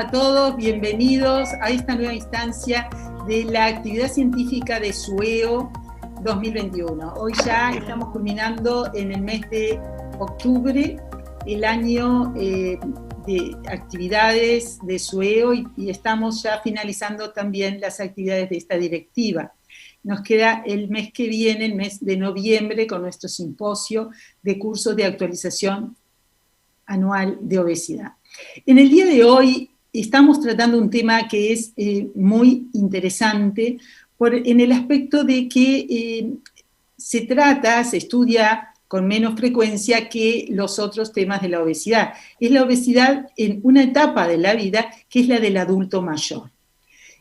a todos, bienvenidos a esta nueva instancia de la actividad científica de SUEO 2021. Hoy ya estamos culminando en el mes de octubre el año de actividades de SUEO y estamos ya finalizando también las actividades de esta directiva. Nos queda el mes que viene, el mes de noviembre, con nuestro simposio de cursos de actualización anual de obesidad. En el día de hoy estamos tratando un tema que es muy interesante en el aspecto de que se estudia con menos frecuencia que los otros temas de la obesidad. Es la obesidad en una etapa de la vida que es la del adulto mayor.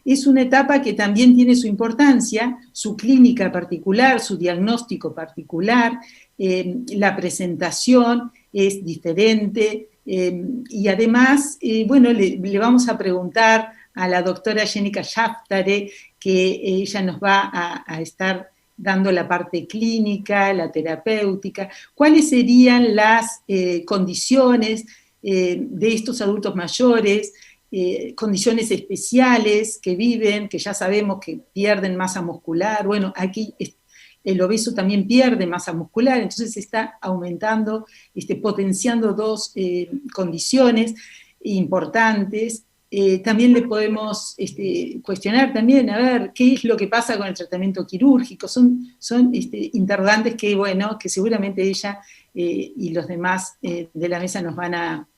Es una etapa que también tiene su importancia, su clínica particular, su diagnóstico particular, la presentación es diferente, y además, bueno, le vamos a preguntar a la doctora Jenica Yaftare, que ella nos va a estar dando la parte clínica, la terapéutica, cuáles serían las condiciones de estos adultos mayores, condiciones especiales que viven, que ya sabemos que pierden masa muscular. Bueno, aquí el obeso también pierde masa muscular, entonces se está aumentando, potenciando dos condiciones importantes. También le podemos cuestionar también, a ver, qué es lo que pasa con el tratamiento quirúrgico. Son interrogantes que, bueno, que seguramente ella y los demás de la mesa nos van a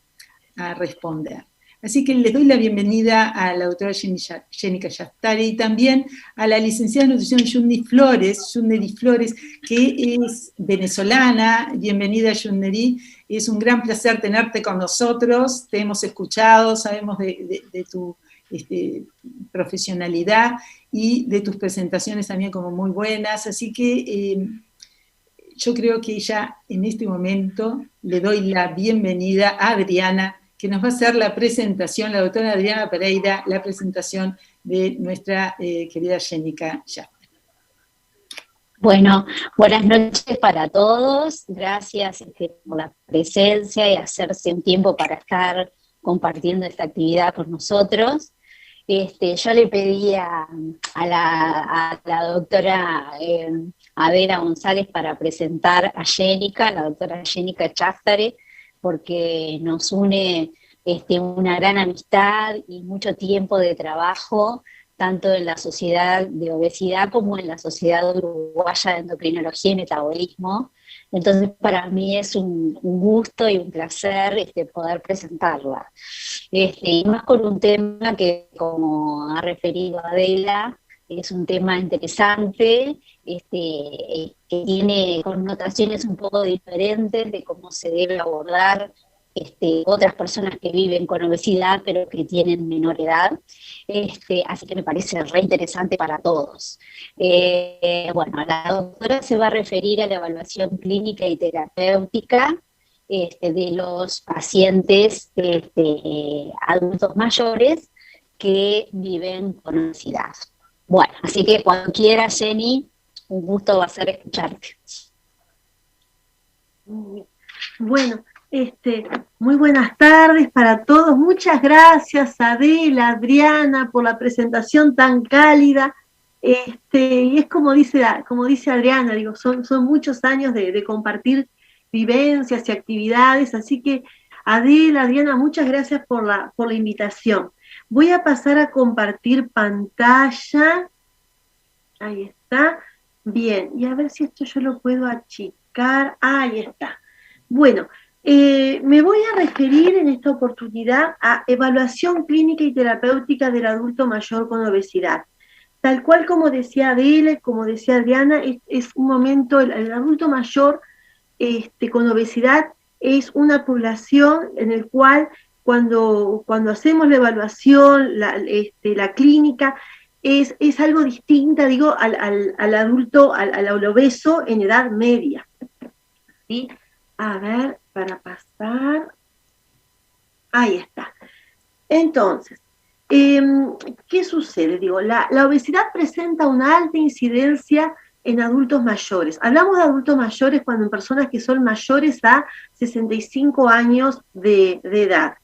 responder. Así que les doy la bienvenida a la doctora Jenica Yaftare y también a la licenciada en nutrición Yunderi Flores, que es venezolana. Bienvenida, Yunderi. Es un gran placer tenerte con nosotros. Te hemos escuchado, sabemos de tu profesionalidad y de tus presentaciones también como muy buenas. Así que yo creo que ya en este momento le doy la bienvenida a Adriana, que nos va a hacer la presentación, la doctora Adriana Pereira, la presentación de nuestra querida Jenica Yaftare. Bueno, buenas noches para todos. Gracias por la presencia y hacerse un tiempo para estar compartiendo esta actividad con nosotros. Yo le pedí a la doctora Adela González para presentar a Jenica, la doctora Jenica Yaftare, porque nos une una gran amistad y mucho tiempo de trabajo, tanto en la Sociedad de Obesidad como en la Sociedad Uruguaya de Endocrinología y Metabolismo. Entonces, para mí es un gusto y un placer poder presentarla. Y más con un tema que, como ha referido Adela, es un tema interesante, que tiene connotaciones un poco diferentes de cómo se debe abordar otras personas que viven con obesidad pero que tienen menor edad, así que me parece re interesante para todos. Bueno, la doctora se va a referir a la evaluación clínica y terapéutica de los pacientes adultos mayores que viven con obesidad. Bueno, así que cuando quiera, Jenny, un gusto va a ser escucharte. Bueno, muy buenas tardes para todos. Muchas gracias, Adela, Adriana, por la presentación tan cálida. Y es como dice Adriana, digo, son muchos años de compartir vivencias y actividades, así que Adela, Adriana, muchas gracias por la invitación. Voy a pasar a compartir pantalla. Ahí está. Bien, y a ver si esto yo lo puedo achicar. Ahí está. Bueno, me voy a referir en esta oportunidad a evaluación clínica y terapéutica del adulto mayor con obesidad. Tal cual como decía Adela, como decía Adriana, es un momento, el adulto mayor con obesidad es una población en el cual cuando hacemos la evaluación, la clínica, es algo distinta, digo, al adulto, al obeso en edad media. ¿Sí? A ver, para pasar. Ahí está. Entonces, ¿qué sucede? Digo, la obesidad presenta una alta incidencia en adultos mayores. Hablamos de adultos mayores cuando en personas que son mayores a 65 años de edad.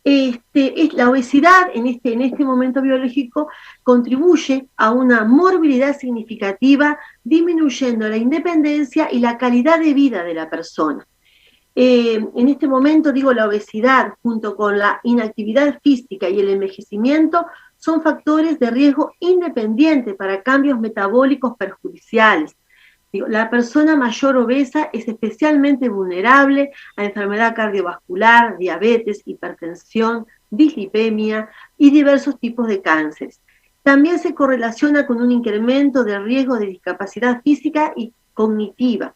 La obesidad en este momento biológico contribuye a una morbilidad significativa, disminuyendo la independencia y la calidad de vida de la persona. En este momento, digo, la obesidad junto con la inactividad física y el envejecimiento son factores de riesgo independiente para cambios metabólicos perjudiciales. Digo, la persona mayor obesa es especialmente vulnerable a enfermedad cardiovascular, diabetes, hipertensión, dislipemia y diversos tipos de cánceres. También se correlaciona con un incremento del riesgo de discapacidad física y cognitiva.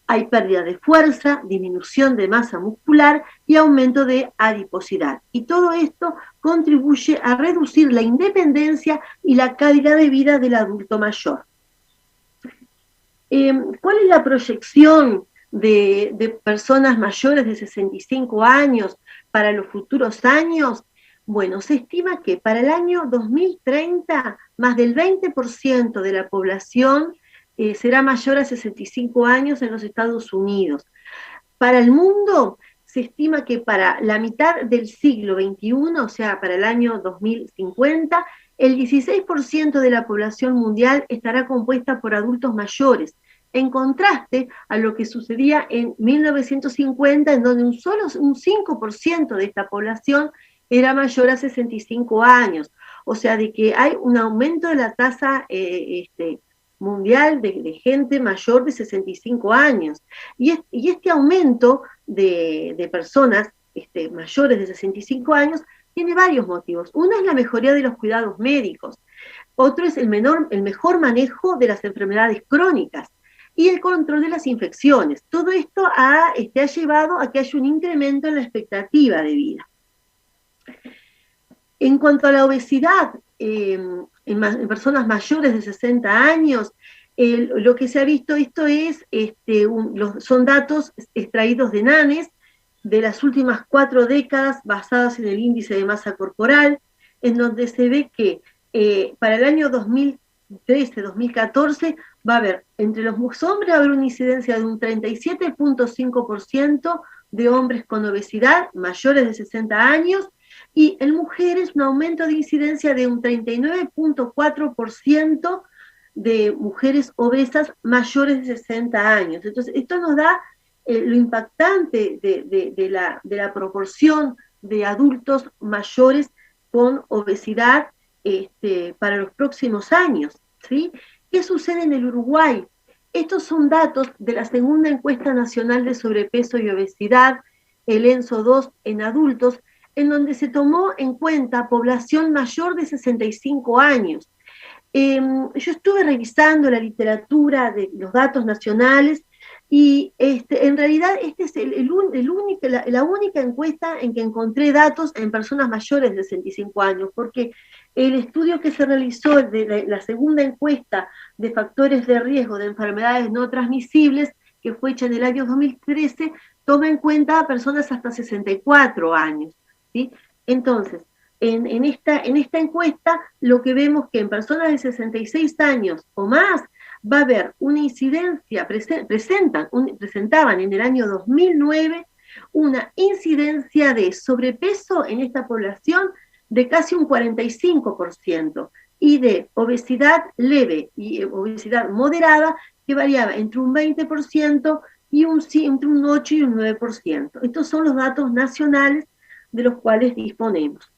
Hay pérdida de fuerza, disminución de masa muscular y aumento de adiposidad. Y todo esto contribuye a reducir la independencia y la calidad de vida del adulto mayor. ¿Cuál es la proyección de personas mayores de 65 años para los futuros años? Bueno, se estima que para el año 2030 más del 20% de la población será mayor a 65 años en los Estados Unidos. Para el mundo se estima que para la mitad del siglo XXI, o sea, para el año 2050, el 16% de la población mundial estará compuesta por adultos mayores, en contraste a lo que sucedía en 1950, en donde un 5% de esta población era mayor a 65 años. O sea, de que hay un aumento de la tasa mundial de gente mayor de 65 años. Y este aumento de personas mayores de 65 años tiene varios motivos. Uno es la mejoría de los cuidados médicos, otro es el mejor manejo de las enfermedades crónicas y el control de las infecciones. Todo esto ha llevado a que haya un incremento en la expectativa de vida. En cuanto a la obesidad, en personas mayores de 60 años, lo que se ha visto, esto es, son datos extraídos de NANES de las últimas 4 décadas basadas en el índice de masa corporal, en donde se ve que para el año 2013-2014 va a haber, entre los hombres va a haber una incidencia de un 37.5% de hombres con obesidad mayores de 60 años, y en mujeres un aumento de incidencia de un 39.4% de mujeres obesas mayores de 60 años. Entonces, esto nos da lo impactante de la proporción de adultos mayores con obesidad para los próximos años, ¿sí? ¿Qué sucede en el Uruguay? Estos son datos de la segunda encuesta nacional de sobrepeso y obesidad, el ENSO 2 en adultos, en donde se tomó en cuenta población mayor de 65 años. Yo estuve revisando la literatura de los datos nacionales y en realidad esta es la única encuesta en que encontré datos en personas mayores de 65 años, porque el estudio que se realizó de la segunda encuesta de factores de riesgo de enfermedades no transmisibles, que fue hecha en el año 2013, toma en cuenta a personas hasta 64 años. ¿Sí? Entonces, en esta encuesta lo que vemos que en personas de 66 años o más va a haber una incidencia, presentaban en el año 2009 una incidencia de sobrepeso en esta población de casi un 45% y de obesidad leve y obesidad moderada que variaba entre un 20% y entre un 8 y un 9%. Estos son los datos nacionales de los cuales disponemos.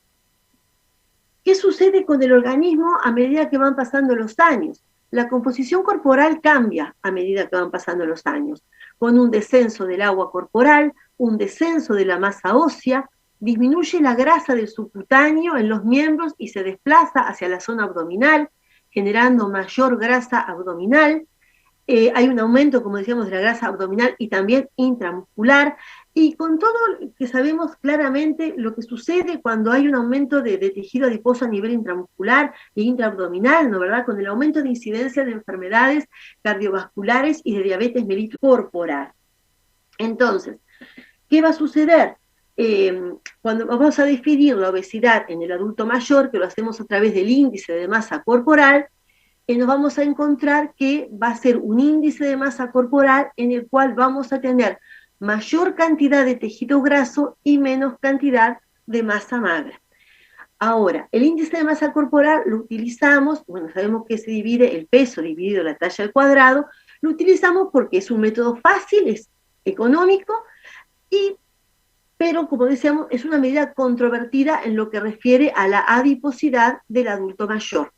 ¿Qué sucede con el organismo a medida que van pasando los años? La composición corporal cambia a medida que van pasando los años, con un descenso del agua corporal, un descenso de la masa ósea, disminuye la grasa del subcutáneo en los miembros y se desplaza hacia la zona abdominal, generando mayor grasa abdominal. Hay un aumento, como decíamos, de la grasa abdominal y también intramuscular, y con todo que sabemos claramente lo que sucede cuando hay un aumento de tejido adiposo a nivel intramuscular e intraabdominal, ¿no verdad? Con el aumento de incidencia de enfermedades cardiovasculares y de diabetes mellitus corporal. Entonces, ¿qué va a suceder? Cuando vamos a definir la obesidad en el adulto mayor, que lo hacemos a través del índice de masa corporal, nos vamos a encontrar que va a ser un índice de masa corporal en el cual vamos a tener mayor cantidad de tejido graso y menos cantidad de masa magra. Ahora, el índice de masa corporal lo utilizamos, bueno, sabemos que se divide el peso dividido la talla al cuadrado, lo utilizamos porque es un método fácil, es económico, pero como decíamos, es una medida controvertida en lo que refiere a la adiposidad del adulto mayor.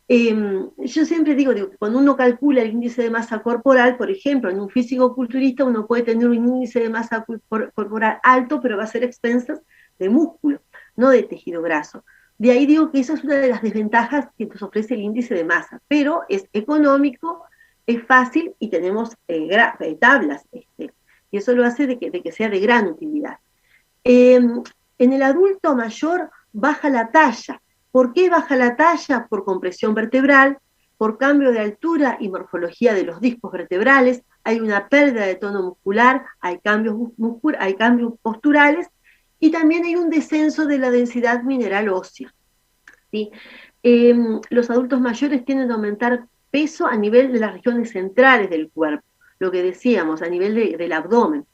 Yo siempre digo que cuando uno calcula el índice de masa corporal, por ejemplo, en un físico-culturista uno puede tener un índice de masa corporal alto, pero va a ser a expensas de músculo, no de tejido graso. De ahí digo que esa es una de las desventajas que nos ofrece el índice de masa, pero es económico, es fácil y tenemos tablas, y eso lo hace de que sea de gran utilidad. En el adulto mayor baja la talla. ¿Por qué baja la talla? Por compresión vertebral, por cambio de altura y morfología de los discos vertebrales, hay una pérdida de tono muscular, hay cambios posturales, y también hay un descenso de la densidad mineral ósea. ¿Sí? Los adultos mayores tienden a aumentar peso a nivel de las regiones centrales del cuerpo, lo que decíamos, a nivel del abdomen.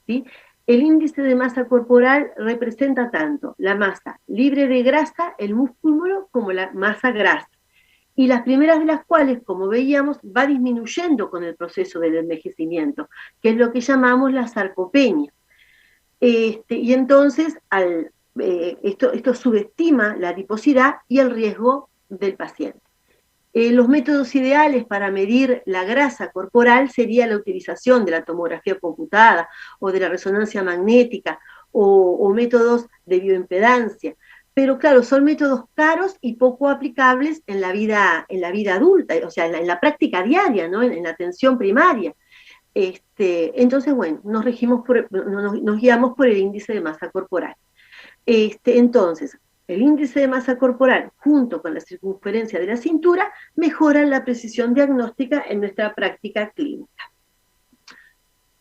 ¿Sí? El índice de masa corporal representa tanto la masa libre de grasa, el músculo, como la masa grasa. Y las primeras de las cuales, como veíamos, va disminuyendo con el proceso del envejecimiento, que es lo que llamamos la sarcopenia. Y entonces esto subestima la adiposidad y el riesgo del paciente. Los métodos ideales para medir la grasa corporal sería la utilización de la tomografía computada o de la resonancia magnética o métodos de bioimpedancia. Pero claro, son métodos caros y poco aplicables en la vida adulta, o sea, en la práctica diaria, ¿no? en la atención primaria. Entonces, bueno, nos guiamos por el índice de masa corporal. Entonces, el índice de masa corporal, junto con la circunferencia de la cintura, mejoran la precisión diagnóstica en nuestra práctica clínica.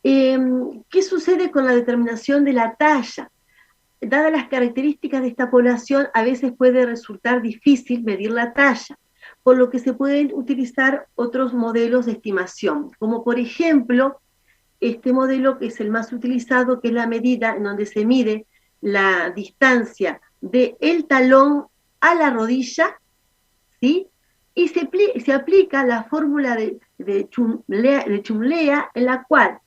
¿Qué sucede con la determinación de la talla? Dadas las características de esta población, a veces puede resultar difícil medir la talla, por lo que se pueden utilizar otros modelos de estimación, como por ejemplo, este modelo que es el más utilizado, que es la medida en donde se mide la distancia del talón a la rodilla, ¿sí? Y se aplica la fórmula de Chumlea, en la cual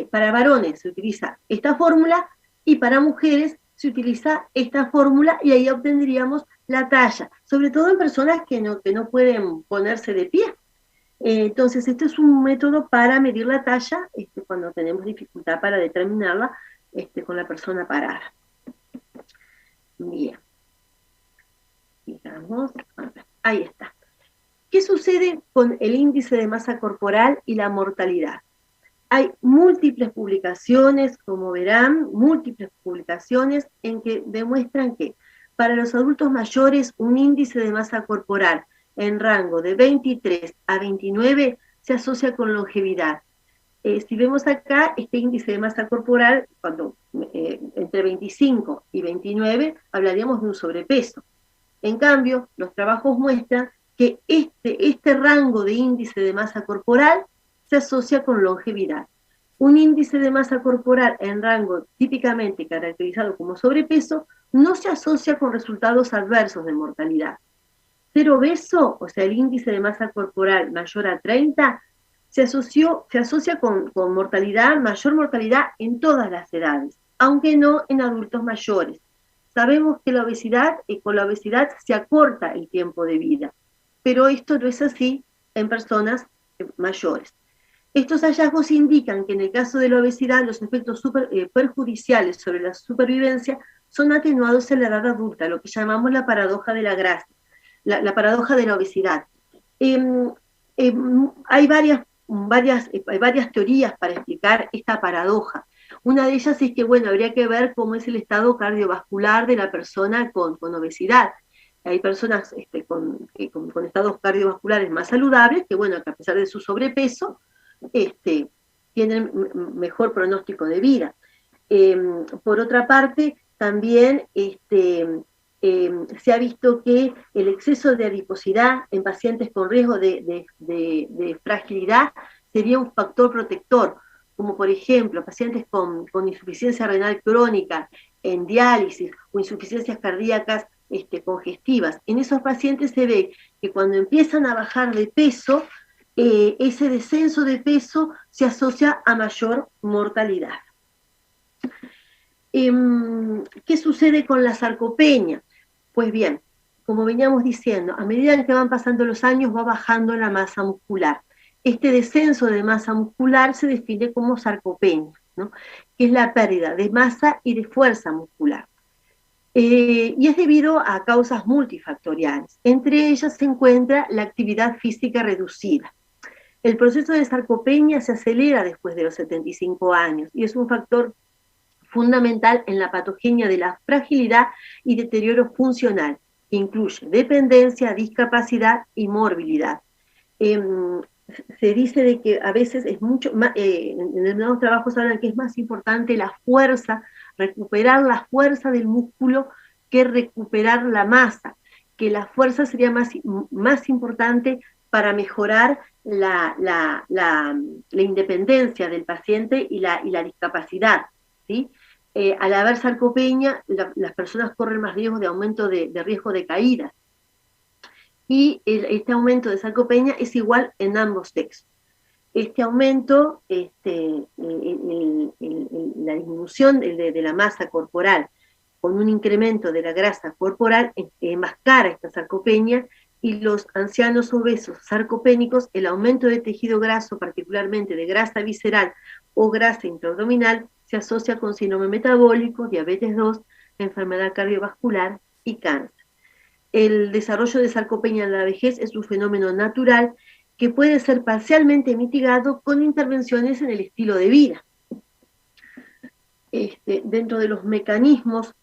para varones se utiliza esta fórmula y para mujeres se utiliza esta fórmula, y ahí obtendríamos la talla, sobre todo en personas que no pueden ponerse de pie. Entonces, este es un método para medir la talla cuando tenemos dificultad para determinarla con la persona parada. Bien. Digamos, ahí está. ¿Qué sucede con el índice de masa corporal y la mortalidad? Hay múltiples publicaciones, como verán, múltiples publicaciones en que demuestran que para los adultos mayores un índice de masa corporal en rango de 23 a 29 se asocia con longevidad. Si vemos acá, este índice de masa corporal, cuando entre 25 y 29, hablaríamos de un sobrepeso. En cambio, los trabajos muestran que este rango de índice de masa corporal se asocia con longevidad. Un índice de masa corporal en rango típicamente caracterizado como sobrepeso no se asocia con resultados adversos de mortalidad. Ser obeso, o sea, el índice de masa corporal mayor a 30, se asocia con mortalidad, mayor mortalidad en todas las edades, aunque no en adultos mayores. Sabemos que con la obesidad se acorta el tiempo de vida, pero esto no es así en personas mayores. Estos hallazgos indican que en el caso de la obesidad los efectos perjudiciales sobre la supervivencia son atenuados en la edad adulta, lo que llamamos la paradoja de la grasa, la paradoja de la obesidad. Hay varias teorías para explicar esta paradoja. Una de ellas es que, bueno, habría que ver cómo es el estado cardiovascular de la persona con obesidad. Hay personas con estados cardiovasculares más saludables que, bueno, que a pesar de su sobrepeso, tienen mejor pronóstico de vida. Por otra parte, también se ha visto que el exceso de adiposidad en pacientes con riesgo de fragilidad sería un factor protector, como por ejemplo pacientes con insuficiencia renal crónica, en diálisis o insuficiencias cardíacas congestivas, en esos pacientes se ve que cuando empiezan a bajar de peso, ese descenso de peso se asocia a mayor mortalidad. ¿Qué sucede con la sarcopenia? Pues bien, como veníamos diciendo, a medida que van pasando los años va bajando la masa muscular. Este descenso de masa muscular se define como sarcopenia, ¿no? Que es la pérdida de masa y de fuerza muscular. Y es debido a causas multifactoriales. Entre ellas se encuentra la actividad física reducida. El proceso de sarcopenia se acelera después de los 75 años y es un factor fundamental en la patogenia de la fragilidad y deterioro funcional, que incluye dependencia, discapacidad y morbilidad. Se dice de que a veces es mucho más, en determinados trabajos hablan que es más importante la fuerza, recuperar la fuerza del músculo que recuperar la masa, que la fuerza sería más importante para mejorar la independencia del paciente y la discapacidad, ¿sí? Al haber sarcopenia, las personas corren más riesgo de aumento de riesgo de caída. Y este aumento de sarcopenia es igual en ambos sexos. Este aumento, la disminución de la masa corporal con un incremento de la grasa corporal enmascara esta sarcopenia, y los ancianos obesos sarcopénicos, el aumento de tejido graso, particularmente de grasa visceral o grasa intraabdominal, se asocia con síndrome metabólico, diabetes 2, enfermedad cardiovascular y cáncer. El desarrollo de sarcopenia en la vejez es un fenómeno natural que puede ser parcialmente mitigado con intervenciones en el estilo de vida. Dentro de los mecanismos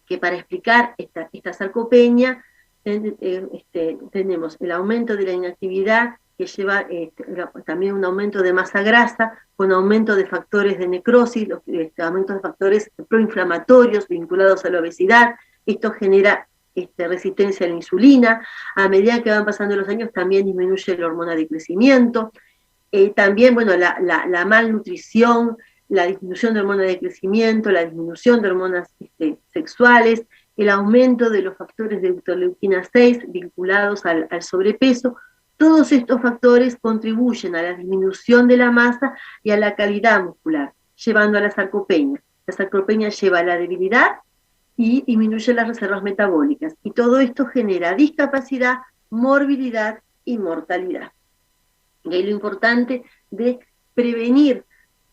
que para explicar esta sarcopenia tenemos el aumento de la inactividad, que lleva también un aumento de masa grasa, con aumento de factores de necrosis, aumento de factores proinflamatorios vinculados a la obesidad. Esto genera resistencia a la insulina. A medida que van pasando los años también disminuye la hormona de crecimiento. También, bueno, la malnutrición, la disminución de hormona de crecimiento, la disminución de hormonas sexuales, el aumento de los factores de interleuquina 6 vinculados al sobrepeso. Todos estos factores contribuyen a la disminución de la masa y a la calidad muscular, llevando a la sarcopenia. La sarcopenia lleva a la debilidad y disminuye las reservas metabólicas. Y todo esto genera discapacidad, morbilidad y mortalidad. Y ahí lo importante de prevenir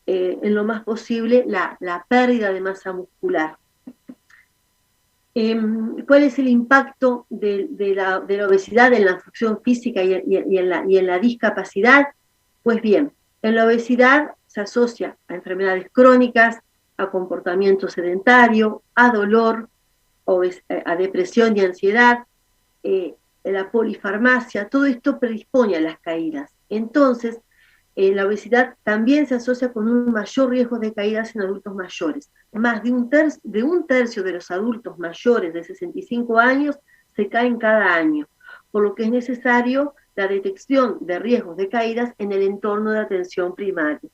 en lo más posible la pérdida de masa muscular. ¿Cuál es el impacto de la obesidad en la función física y en la discapacidad? Pues bien, en la obesidad se asocia a enfermedades crónicas, a comportamiento sedentario, a dolor, a depresión y ansiedad, la polifarmacia. Todo esto predispone a las caídas. Entonces, la obesidad también se asocia con un mayor riesgo de caídas en adultos mayores. Más de un tercio de los adultos mayores de 65 años se caen cada año, por lo que es necesario la detección de riesgos de caídas en el entorno de atención primaria.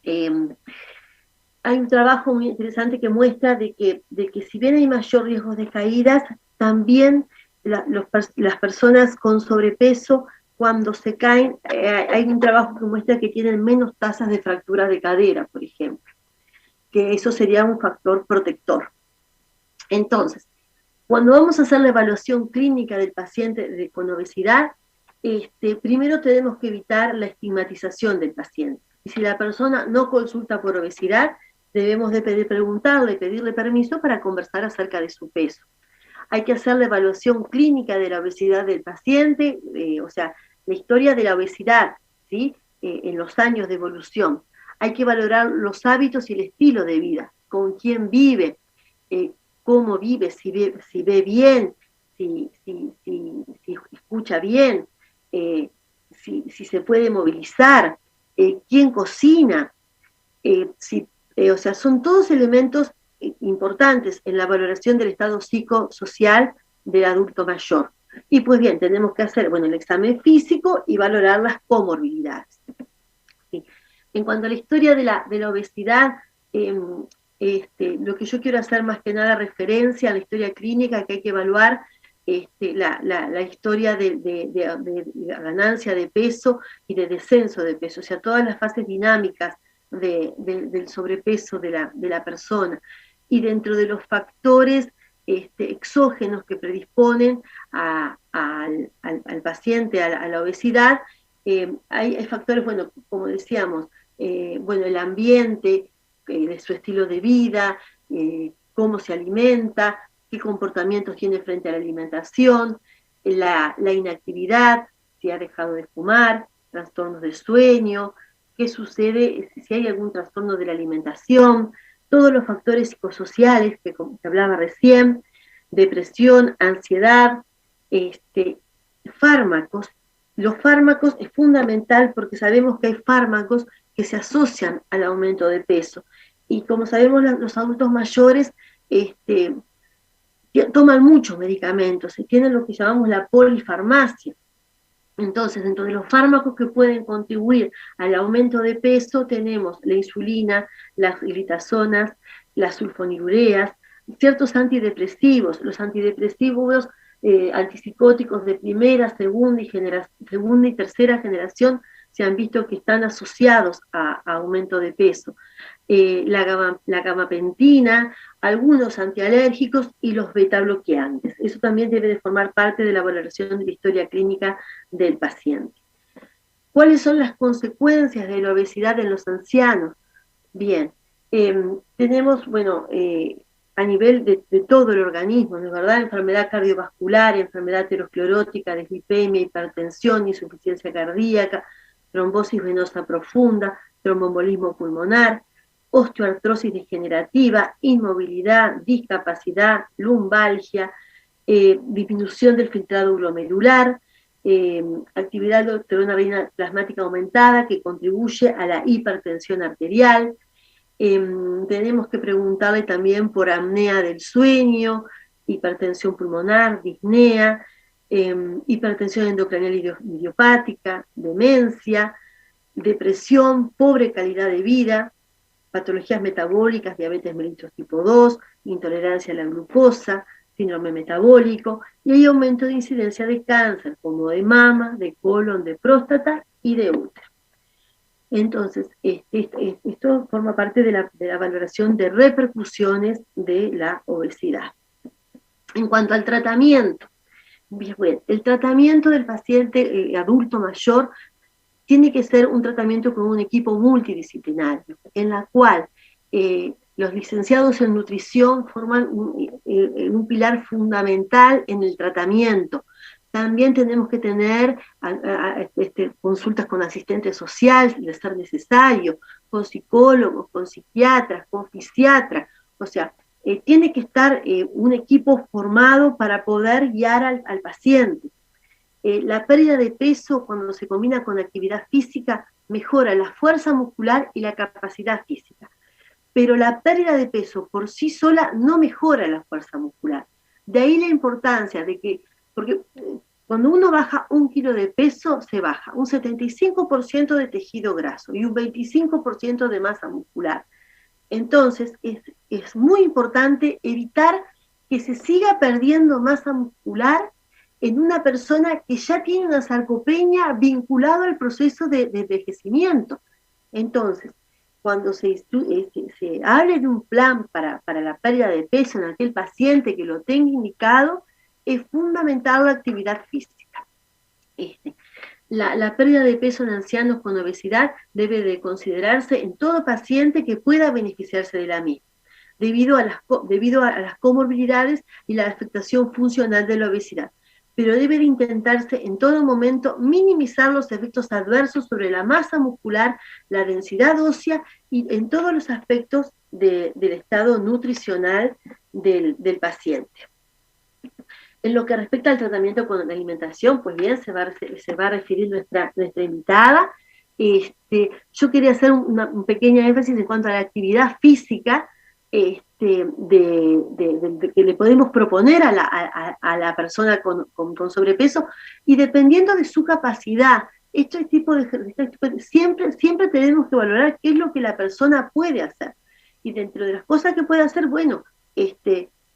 Hay un trabajo muy interesante que muestra de que si bien hay mayor riesgo de caídas, también las personas con sobrepeso, cuando se caen, hay un trabajo que muestra que tienen menos tasas de fracturas de cadera, por ejemplo, que eso sería un factor protector. Entonces, cuando vamos a hacer la evaluación clínica del paciente con obesidad, primero tenemos que evitar la estigmatización del paciente. Y si la persona no consulta por obesidad, debemos de pedirle permiso para conversar acerca de su peso. Hay que hacer la evaluación clínica de la obesidad del paciente, o sea, la historia de la obesidad, ¿sí? En los años de evolución. Hay que valorar los hábitos y el estilo de vida, con quién vive, cómo vive, si ve bien, si escucha bien, si se puede movilizar, quién cocina, o sea, son todos elementos importantes en la valoración del estado psicosocial del adulto mayor. Y pues bien, tenemos que hacer, bueno, el examen físico y valorar las comorbilidades. ¿Sí? En cuanto a la historia de la obesidad, lo que yo quiero hacer más que nada referencia a la historia clínica, que hay que evaluar la historia de la ganancia de peso y de descenso de peso, o sea, todas las fases dinámicas del sobrepeso de la persona. Y dentro de los factores exógenos que predisponen al paciente a la obesidad, hay factores, bueno, como decíamos, el ambiente, de su estilo de vida, cómo se alimenta, qué comportamientos tiene frente a la alimentación, la inactividad, si ha dejado de fumar, trastornos de sueño, qué sucede si hay algún trastorno de la alimentación, todos los factores psicosociales que hablaba recién, depresión, ansiedad, fármacos. Los fármacos es fundamental porque sabemos que hay fármacos que se asocian al aumento de peso. Y como sabemos, los adultos mayores toman muchos medicamentos, tienen lo que llamamos la polifarmacia. Entonces, dentro de los fármacos que pueden contribuir al aumento de peso, tenemos la insulina, las glitazonas, las sulfonilureas, ciertos antidepresivos. Los antidepresivos antipsicóticos de primera, segunda y tercera generación se han visto que están asociados a aumento de peso. La gabapentina, algunos antialérgicos y los beta-bloqueantes. Eso también debe de formar parte de la valoración de la historia clínica del paciente. ¿Cuáles son las consecuencias de la obesidad en los ancianos? Bien, tenemos, a nivel de todo el organismo, ¿no es verdad? Enfermedad cardiovascular, enfermedad aterosclerótica, dislipemia, hipertensión, insuficiencia cardíaca, trombosis venosa profunda, tromboembolismo pulmonar, osteoartrosis degenerativa, inmovilidad, discapacidad, lumbalgia, disminución del filtrado glomerular, actividad de aldosterona renina plasmática aumentada que contribuye a la hipertensión arterial. Tenemos que preguntarle también por apnea del sueño, hipertensión pulmonar, disnea, hipertensión endocranial idiopática, demencia, depresión, pobre calidad de vida, patologías metabólicas, diabetes mellitus tipo 2, intolerancia a la glucosa, síndrome metabólico, y hay aumento de incidencia de cáncer, como de mama, de colon, de próstata y de útero. Entonces, esto forma parte de la valoración de repercusiones de la obesidad. En cuanto al tratamiento, bien, el tratamiento del paciente adulto mayor tiene que ser un tratamiento con un equipo multidisciplinario, en la cual los licenciados en nutrición forman un pilar fundamental en el tratamiento. También tenemos que tener consultas con asistentes sociales, de ser necesario, con psicólogos, con psiquiatras, con fisiatras. O sea, tiene que estar un equipo formado para poder guiar al paciente. La pérdida de peso, cuando se combina con actividad física, mejora la fuerza muscular y la capacidad física. Pero la pérdida de peso por sí sola no mejora la fuerza muscular. De ahí la importancia de que, porque cuando uno baja 1 kilo de peso, se baja un 75% de tejido graso y un 25% de masa muscular. Entonces, es muy importante evitar que se siga perdiendo masa muscular en una persona que ya tiene una sarcopenia vinculada al proceso de envejecimiento. Entonces, cuando se hable de un plan para la pérdida de peso en aquel paciente que lo tenga indicado, es fundamental la actividad física. La pérdida de peso en ancianos con obesidad debe de considerarse en todo paciente que pueda beneficiarse de la misma, debido a las comorbilidades y la afectación funcional de la obesidad. Pero debe de intentarse en todo momento minimizar los efectos adversos sobre la masa muscular, la densidad ósea y en todos los aspectos del estado nutricional del paciente. En lo que respecta al tratamiento con la alimentación, pues bien, se va a referir nuestra invitada. Yo quería hacer un pequeño énfasis en cuanto a la actividad física, que le podemos proponer a la persona con sobrepeso, y dependiendo de su capacidad este tipo de ejercicio, siempre tenemos que valorar qué es lo que la persona puede hacer. Y dentro de las cosas que puede hacer, bueno,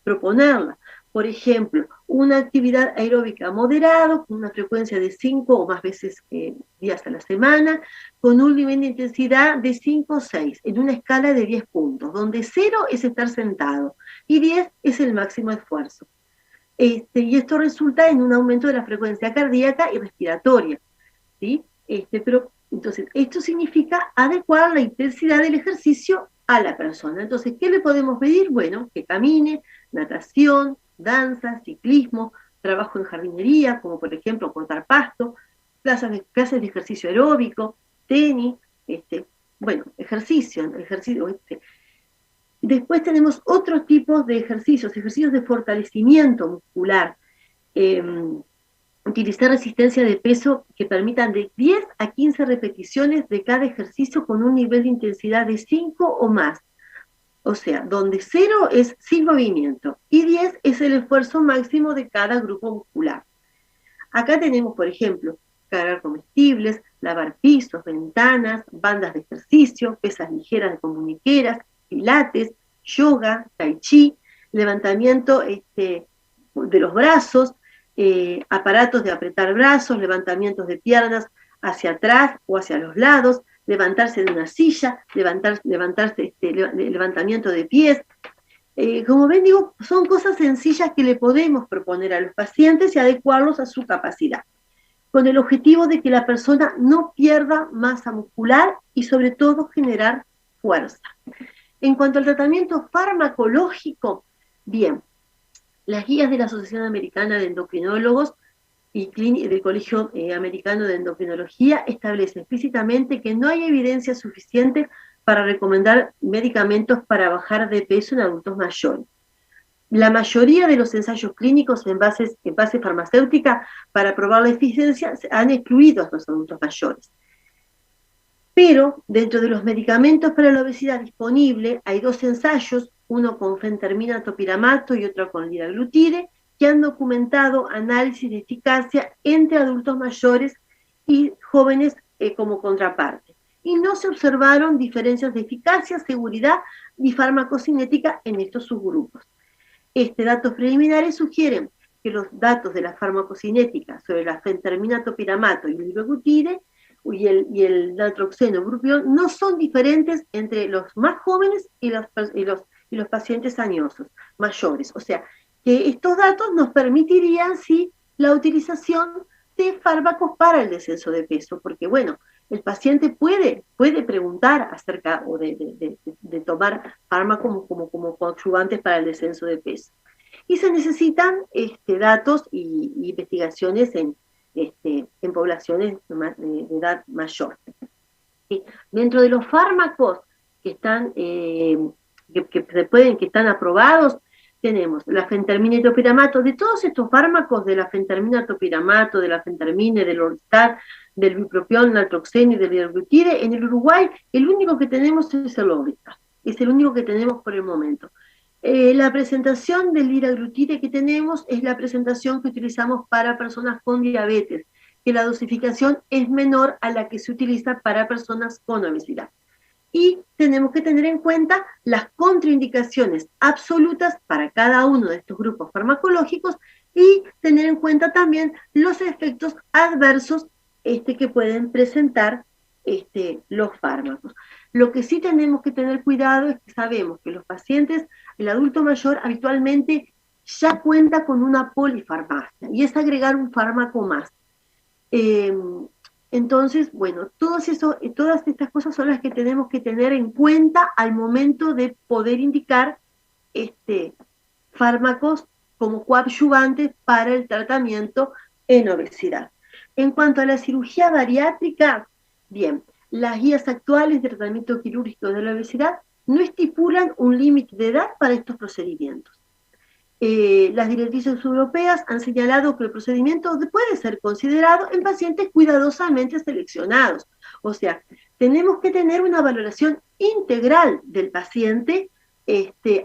proponerla. Por ejemplo, una actividad aeróbica moderada, con una frecuencia de 5 o más veces días a la semana, con un nivel de intensidad de 5 o 6, en una escala de 10 puntos, donde 0 es estar sentado y 10 es el máximo esfuerzo. Y esto resulta en un aumento de la frecuencia cardíaca y respiratoria, ¿sí? Pero entonces, esto significa adecuar la intensidad del ejercicio a la persona. Entonces, ¿qué le podemos pedir? Bueno, que camine, natación, danza, ciclismo, trabajo en jardinería, como por ejemplo cortar pasto, clases de ejercicio aeróbico, tenis, ejercicio. Después tenemos otros tipos de ejercicios de fortalecimiento muscular, utilizar resistencia de peso que permitan de 10 a 15 repeticiones de cada ejercicio con un nivel de intensidad de 5 o más. O sea, donde 0 es sin movimiento y 10 es el esfuerzo máximo de cada grupo muscular. Acá tenemos, por ejemplo, cargar comestibles, lavar pisos, ventanas, bandas de ejercicio, pesas ligeras de comuniqueras, pilates, yoga, tai chi, levantamiento de los brazos, aparatos de apretar brazos, levantamientos de piernas hacia atrás o hacia los lados, levantarse de una silla, levantamiento de pies. Como ven, digo, son cosas sencillas que le podemos proponer a los pacientes y adecuarlos a su capacidad, con el objetivo de que la persona no pierda masa muscular y sobre todo generar fuerza. En cuanto al tratamiento farmacológico, bien, las guías de la Asociación Americana de Endocrinólogos y del Colegio Americano de Endocrinología establecen explícitamente que no hay evidencia suficiente para recomendar medicamentos para bajar de peso en adultos mayores. La mayoría de los ensayos clínicos en base farmacéutica para probar la eficiencia han excluido a estos adultos mayores. Pero dentro de los medicamentos para la obesidad disponibles hay 2 ensayos, uno con fentermina topiramato y otro con liraglutide, que han documentado análisis de eficacia entre adultos mayores y jóvenes como contraparte. Y no se observaron diferencias de eficacia, seguridad ni farmacocinética en estos subgrupos. Datos preliminares sugieren que los datos de la farmacocinética sobre la fentermina topiramato y el liraglutide y el natroxeno bupropión no son diferentes entre los más jóvenes y los pacientes añosos, mayores. O sea, que estos datos nos permitirían, sí, la utilización de fármacos para el descenso de peso, porque bueno, el paciente puede preguntar acerca o de tomar fármacos como coadyuvantes para el descenso de peso. Y se necesitan datos y investigaciones en poblaciones de edad mayor. Dentro de los fármacos que están que están aprobados, tenemos la fentermina y topiramato. De todos estos fármacos, de la fentermina topiramato, de la fentermina, del Orlistat, del bupropión, natroxeno y del liraglutide, en el Uruguay el único que tenemos es el Orlistat, es el único que tenemos por el momento. La presentación del liraglutide que tenemos es la presentación que utilizamos para personas con diabetes, que la dosificación es menor a la que se utiliza para personas con obesidad. Y tenemos que tener en cuenta las contraindicaciones absolutas para cada uno de estos grupos farmacológicos y tener en cuenta también los efectos adversos que pueden presentar los fármacos. Lo que sí tenemos que tener cuidado es que sabemos que los pacientes, el adulto mayor habitualmente ya cuenta con una polifarmacia y es agregar un fármaco más. Entonces, bueno, todas estas cosas son las que tenemos que tener en cuenta al momento de poder indicar fármacos como coadyuvantes para el tratamiento en obesidad. En cuanto a la cirugía bariátrica, bien, las guías actuales de tratamiento quirúrgico de la obesidad no estipulan un límite de edad para estos procedimientos. Las directrices europeas han señalado que el procedimiento puede ser considerado en pacientes cuidadosamente seleccionados. O sea, tenemos que tener una valoración integral del paciente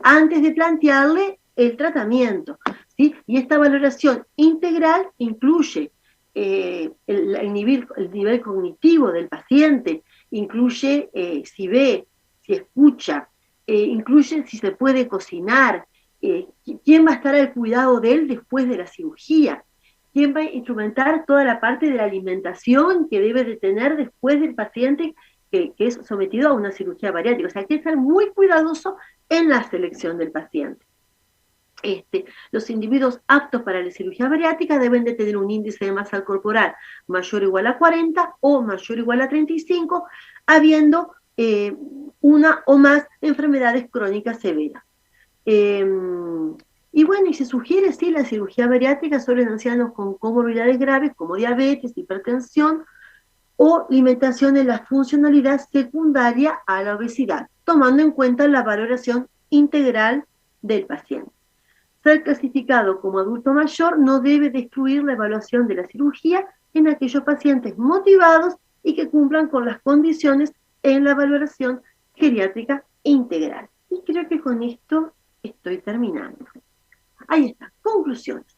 antes de plantearle el tratamiento, ¿sí? Y esta valoración integral incluye el nivel cognitivo del paciente, incluye si ve, si escucha, incluye si se puede cocinar, quién va a estar al cuidado de él después de la cirugía, quién va a instrumentar toda la parte de la alimentación que debe de tener después del paciente que es sometido a una cirugía bariátrica. O sea, hay que estar muy cuidadoso en la selección del paciente. Los individuos aptos para la cirugía bariátrica deben de tener un índice de masa corporal mayor o igual a 40 o mayor o igual a 35, habiendo una o más enfermedades crónicas severas. Y bueno, y se sugiere, sí, la cirugía bariátrica sobre en ancianos con comorbilidades graves como diabetes, hipertensión o limitación en la funcionalidad secundaria a la obesidad, tomando en cuenta la valoración integral del paciente. Ser clasificado como adulto mayor no debe destruir la evaluación de la cirugía en aquellos pacientes motivados y que cumplan con las condiciones en la valoración geriátrica integral. Y creo que con esto estoy terminando. Ahí está, conclusiones.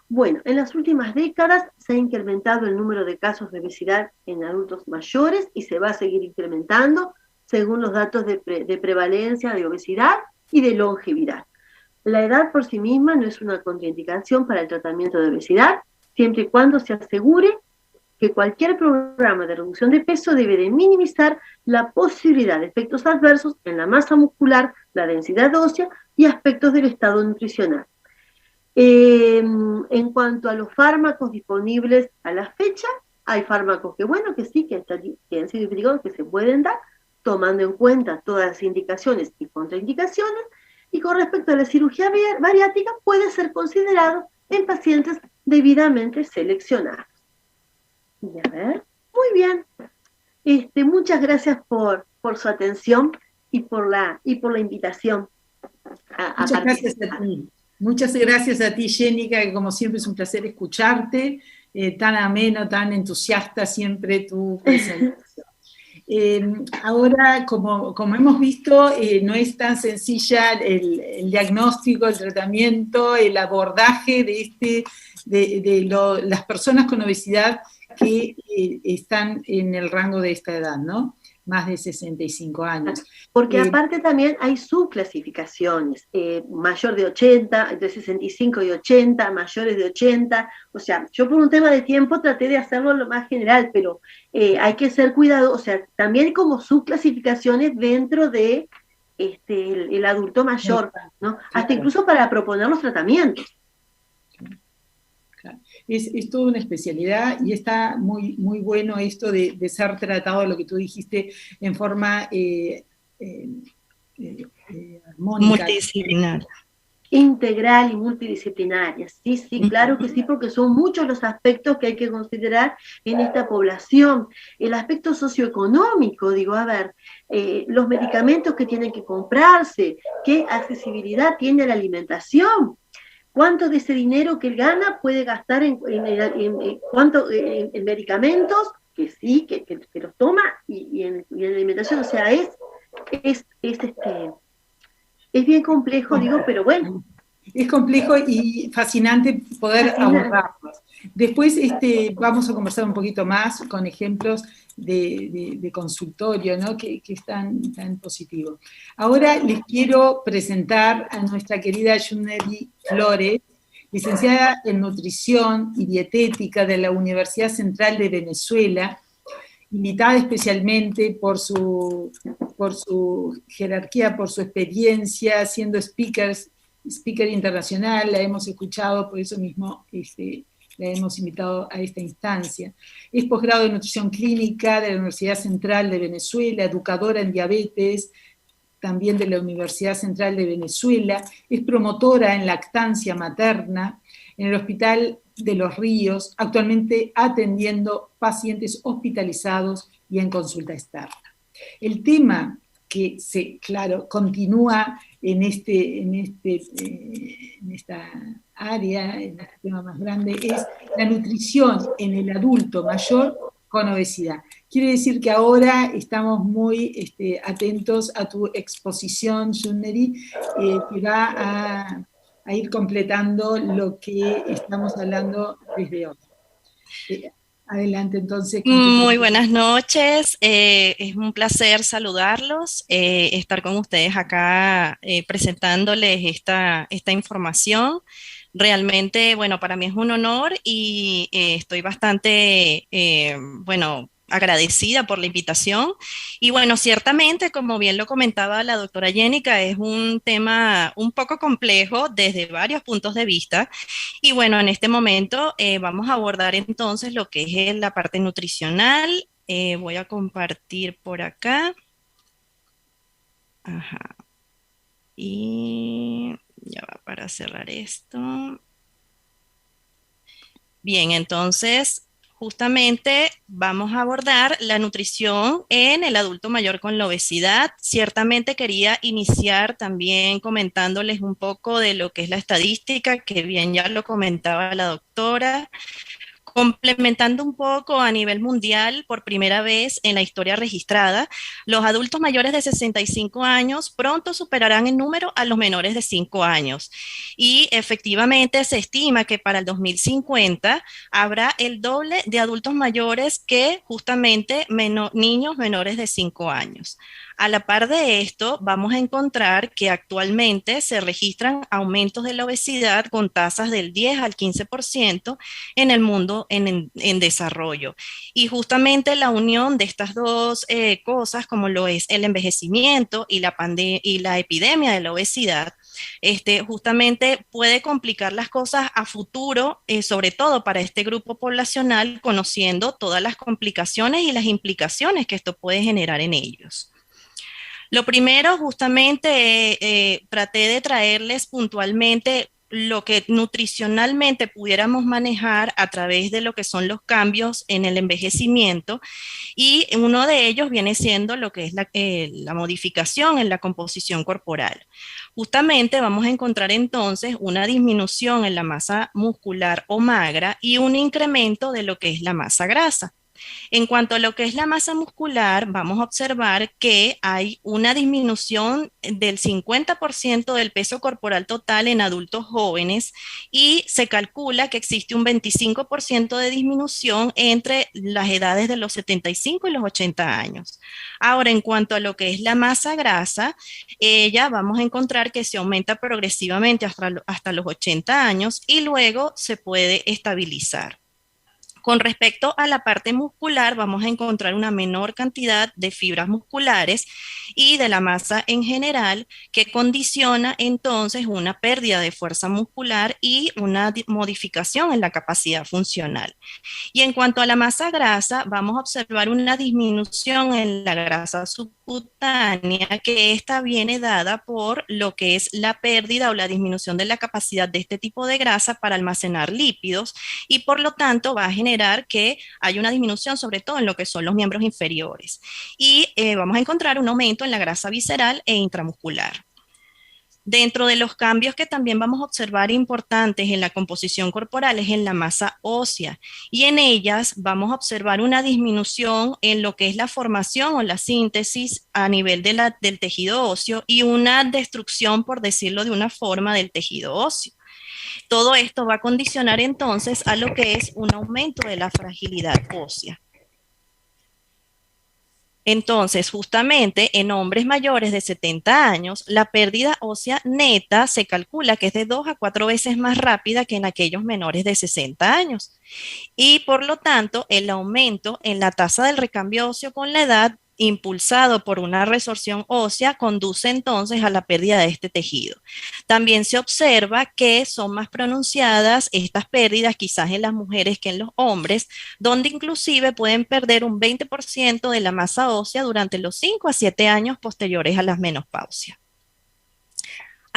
Bueno, en las últimas décadas se ha incrementado el número de casos de obesidad en adultos mayores y se va a seguir incrementando según los datos de prevalencia de obesidad y de longevidad. La edad por sí misma no es una contraindicación para el tratamiento de obesidad, siempre y cuando se asegure que cualquier programa de reducción de peso debe de minimizar la posibilidad de efectos adversos en la masa muscular, la densidad ósea y aspectos del estado nutricional. En cuanto a los fármacos disponibles a la fecha, hay fármacos que, bueno, que sí, que han sido investigados, que se pueden dar, tomando en cuenta todas las indicaciones y contraindicaciones. Y con respecto a la cirugía bariátrica, puede ser considerado en pacientes debidamente seleccionados. Y a ver, muy bien. Muchas gracias por su atención y por la invitación a participar. Muchas gracias a ti, Jenica, que como siempre es un placer escucharte, tan ameno, tan entusiasta siempre tu presentación. Ahora, como hemos visto, no es tan sencilla el diagnóstico, el tratamiento, el abordaje de las personas con obesidad que están en el rango de esta edad, ¿no? Más de 65 años. Porque aparte también hay subclasificaciones, mayor de 80, entre 65 y 80, mayores de 80, o sea, yo por un tema de tiempo traté de hacerlo lo más general, pero hay que ser cuidadoso, o sea, también como subclasificaciones dentro de el adulto mayor, ¿no? Hasta incluso para proponer los tratamientos. Es toda una especialidad y está muy, muy bueno esto de ser tratado, lo que tú dijiste, en forma armónica. Multidisciplinaria. Integral y multidisciplinaria, sí, claro que sí, porque son muchos los aspectos que hay que considerar en esta población. El aspecto socioeconómico, digo, a ver, los medicamentos que tienen que comprarse, qué accesibilidad tiene a la alimentación, cuánto de ese dinero que él gana puede gastar en medicamentos, que sí, que los toma, y en alimentación. O sea, es bien complejo, digo, pero bueno. Es complejo y fascinante poder abordarlos. Después vamos a conversar un poquito más con ejemplos de consultorio, ¿no? que están tan positivos. Ahora les quiero presentar a nuestra querida Yunneri Flores, licenciada en Nutrición y Dietética de la Universidad Central de Venezuela, invitada especialmente por su jerarquía, por su experiencia, siendo speaker internacional. La hemos escuchado, por eso mismo la hemos invitado a esta instancia. Es posgrado en Nutrición Clínica de la Universidad Central de Venezuela, educadora en diabetes, también de la Universidad Central de Venezuela, es promotora en lactancia materna en el Hospital de Los Ríos, actualmente atendiendo pacientes hospitalizados y en consulta externa. El tema que continúa en esta área, en este tema más grande, es la nutrición en el adulto mayor con obesidad. Quiere decir que ahora estamos muy atentos a tu exposición, Yunneri, que va a ir completando lo que estamos hablando desde hoy. Adelante, entonces. Muy buenas noches, es un placer saludarlos, estar con ustedes acá presentándoles esta información. Realmente, bueno, para mí es un honor y estoy bastante, bueno, agradecida por la invitación. Y bueno, ciertamente, como bien lo comentaba la doctora Yénica, es un tema un poco complejo desde varios puntos de vista. Y bueno, en este momento vamos a abordar entonces lo que es la parte nutricional. Voy a compartir por acá. Ajá. Y ya va para cerrar esto. Bien, entonces justamente vamos a abordar la nutrición en el adulto mayor con la obesidad. Ciertamente quería iniciar también comentándoles un poco de lo que es la estadística, que bien ya lo comentaba la doctora. Complementando un poco a nivel mundial, por primera vez en la historia registrada, los adultos mayores de 65 años pronto superarán en número a los menores de 5 años. Y efectivamente se estima que para el 2050 habrá el doble de adultos mayores que justamente niños menores de 5 años. A la par de esto, vamos a encontrar que actualmente se registran aumentos de la obesidad con tasas del 10 al 15% en el mundo en desarrollo. Y justamente la unión de estas dos cosas, como lo es el envejecimiento y la epidemia de la obesidad, justamente puede complicar las cosas a futuro, sobre todo para este grupo poblacional, conociendo todas las complicaciones y las implicaciones que esto puede generar en ellos. Lo primero, justamente, traté de traerles puntualmente lo que nutricionalmente pudiéramos manejar a través de lo que son los cambios en el envejecimiento, y uno de ellos viene siendo lo que es la modificación en la composición corporal. Justamente vamos a encontrar entonces una disminución en la masa muscular o magra y un incremento de lo que es la masa grasa. En cuanto a lo que es la masa muscular, vamos a observar que hay una disminución del 50% del peso corporal total en adultos jóvenes y se calcula que existe un 25% de disminución entre las edades de los 75 y los 80 años. Ahora, en cuanto a lo que es la masa grasa, ella vamos a encontrar que se aumenta progresivamente hasta los 80 años y luego se puede estabilizar. Con respecto a la parte muscular, vamos a encontrar una menor cantidad de fibras musculares y de la masa en general, que condiciona entonces una pérdida de fuerza muscular y una modificación en la capacidad funcional. Y en cuanto a la masa grasa, vamos a observar una disminución en la grasa subcutánea, que esta viene dada por lo que es la pérdida o la disminución de la capacidad de este tipo de grasa para almacenar lípidos, y por lo tanto va a generar que hay una disminución sobre todo en lo que son los miembros inferiores. Y vamos a encontrar un aumento en la grasa visceral e intramuscular. Dentro de los cambios que también vamos a observar importantes en la composición corporal es en la masa ósea, y en ellas vamos a observar una disminución en lo que es la formación o la síntesis a nivel del tejido óseo y una destrucción, por decirlo de una forma, del tejido óseo. Todo esto va a condicionar entonces a lo que es un aumento de la fragilidad ósea. Entonces, justamente en hombres mayores de 70 años, la pérdida ósea neta se calcula que es de 2 a 4 veces más rápida que en aquellos menores de 60 años. Y por lo tanto, el aumento en la tasa del recambio óseo con la edad, impulsado por una resorción ósea, conduce entonces a la pérdida de este tejido. También se observa que son más pronunciadas estas pérdidas quizás en las mujeres que en los hombres, donde inclusive pueden perder un 20% de la masa ósea durante los 5 a 7 años posteriores a la menopausia.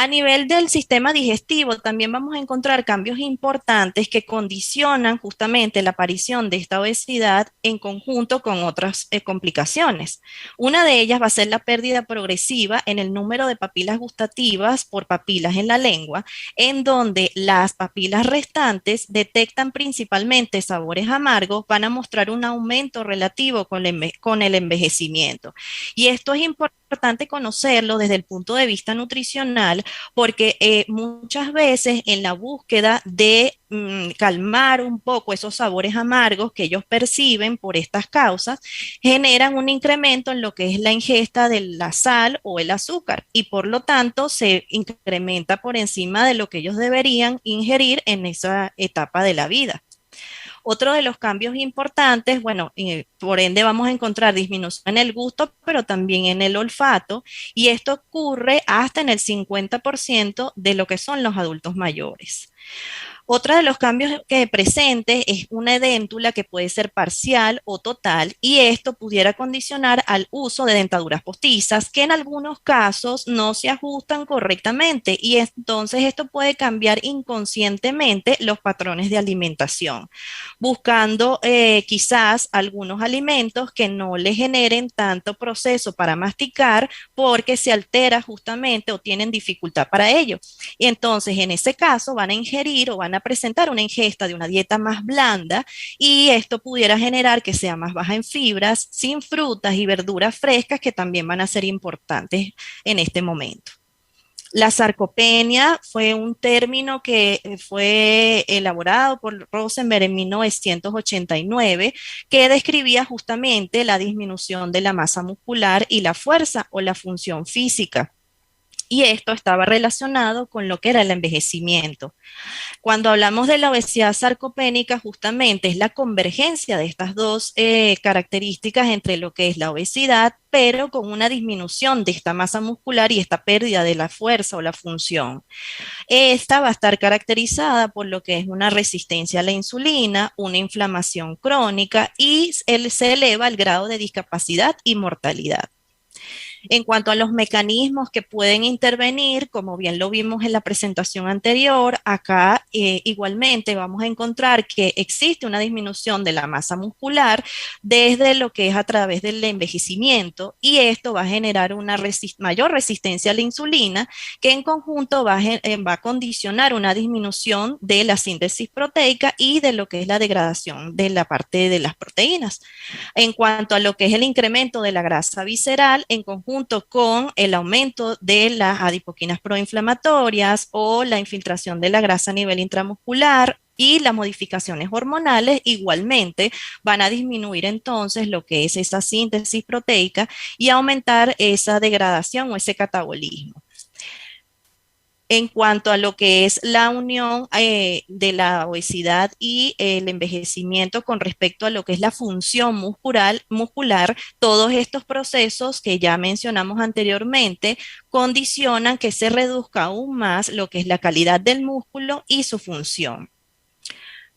A nivel del sistema digestivo también vamos a encontrar cambios importantes que condicionan justamente la aparición de esta obesidad en conjunto con otras complicaciones. Una de ellas va a ser la pérdida progresiva en el número de papilas gustativas por papilas en la lengua, en donde las papilas restantes detectan principalmente sabores amargos, van a mostrar un aumento relativo con el envejecimiento. Y esto es importante importante conocerlo desde el punto de vista nutricional, porque muchas veces en la búsqueda de calmar un poco esos sabores amargos que ellos perciben por estas causas, generan un incremento en lo que es la ingesta de la sal o el azúcar y por lo tanto se incrementa por encima de lo que ellos deberían ingerir en esa etapa de la vida. Otro de los cambios importantes, bueno, por ende vamos a encontrar disminución en el gusto, pero también en el olfato, y esto ocurre hasta en el 50% de lo que son los adultos mayores. Otro de los cambios que presente es una edéntula que puede ser parcial o total y esto pudiera condicionar al uso de dentaduras postizas que en algunos casos no se ajustan correctamente y entonces esto puede cambiar inconscientemente los patrones de alimentación, buscando quizás algunos alimentos que no le generen tanto proceso para masticar porque se altera justamente o tienen dificultad para ello. Y entonces en ese caso van a ingerir o van a presentar una ingesta de una dieta más blanda y esto pudiera generar que sea más baja en fibras, sin frutas y verduras frescas que también van a ser importantes en este momento. La sarcopenia fue un término que fue elaborado por Rosenberg en 1989, que describía justamente la disminución de la masa muscular y la fuerza o la función física. Y esto estaba relacionado con lo que era el envejecimiento. Cuando hablamos de la obesidad sarcopénica, justamente es la convergencia de estas dos características entre lo que es la obesidad, pero con una disminución de esta masa muscular y esta pérdida de la fuerza o la función. Esta va a estar caracterizada por lo que es una resistencia a la insulina, una inflamación crónica y se eleva el grado de discapacidad y mortalidad. En cuanto a los mecanismos que pueden intervenir, como bien lo vimos en la presentación anterior, acá igualmente vamos a encontrar que existe una disminución de la masa muscular desde lo que es a través del envejecimiento y esto va a generar una mayor resistencia a la insulina que en conjunto va a condicionar una disminución de la síntesis proteica y de lo que es la degradación de la parte de las proteínas. En cuanto a lo que es el incremento de la grasa visceral, en conjunto con el aumento de las adipoquinas proinflamatorias o la infiltración de la grasa a nivel intramuscular y las modificaciones hormonales igualmente van a disminuir entonces lo que es esa síntesis proteica y aumentar esa degradación o ese catabolismo. En cuanto a lo que es la unión de la obesidad y el envejecimiento con respecto a lo que es la función muscular, todos estos procesos que ya mencionamos anteriormente condicionan que se reduzca aún más lo que es la calidad del músculo y su función.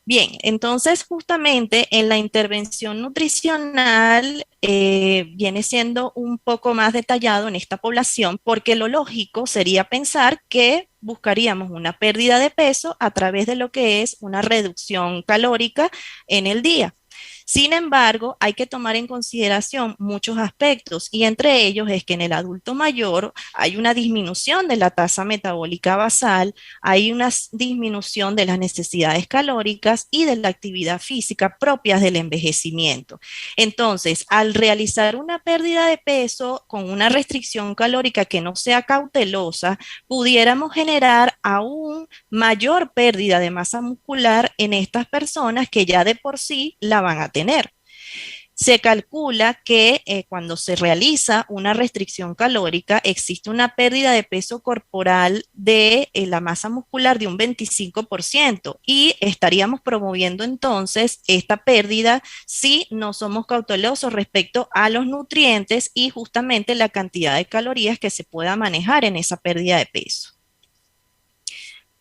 Bien, entonces justamente en la intervención nutricional viene siendo un poco más detallado en esta población porque lo lógico sería pensar que buscaríamos una pérdida de peso a través de lo que es una reducción calórica en el día. Sin embargo, hay que tomar en consideración muchos aspectos y entre ellos es que en el adulto mayor hay una disminución de la tasa metabólica basal, hay una disminución de las necesidades calóricas y de la actividad física propias del envejecimiento. Entonces, al realizar una pérdida de peso con una restricción calórica que no sea cautelosa, pudiéramos generar aún mayor pérdida de masa muscular en estas personas que ya de por sí la van a tener. Se calcula que cuando se realiza una restricción calórica existe una pérdida de peso corporal de la masa muscular de un 25% y estaríamos promoviendo entonces esta pérdida si no somos cautelosos respecto a los nutrientes y justamente la cantidad de calorías que se pueda manejar en esa pérdida de peso.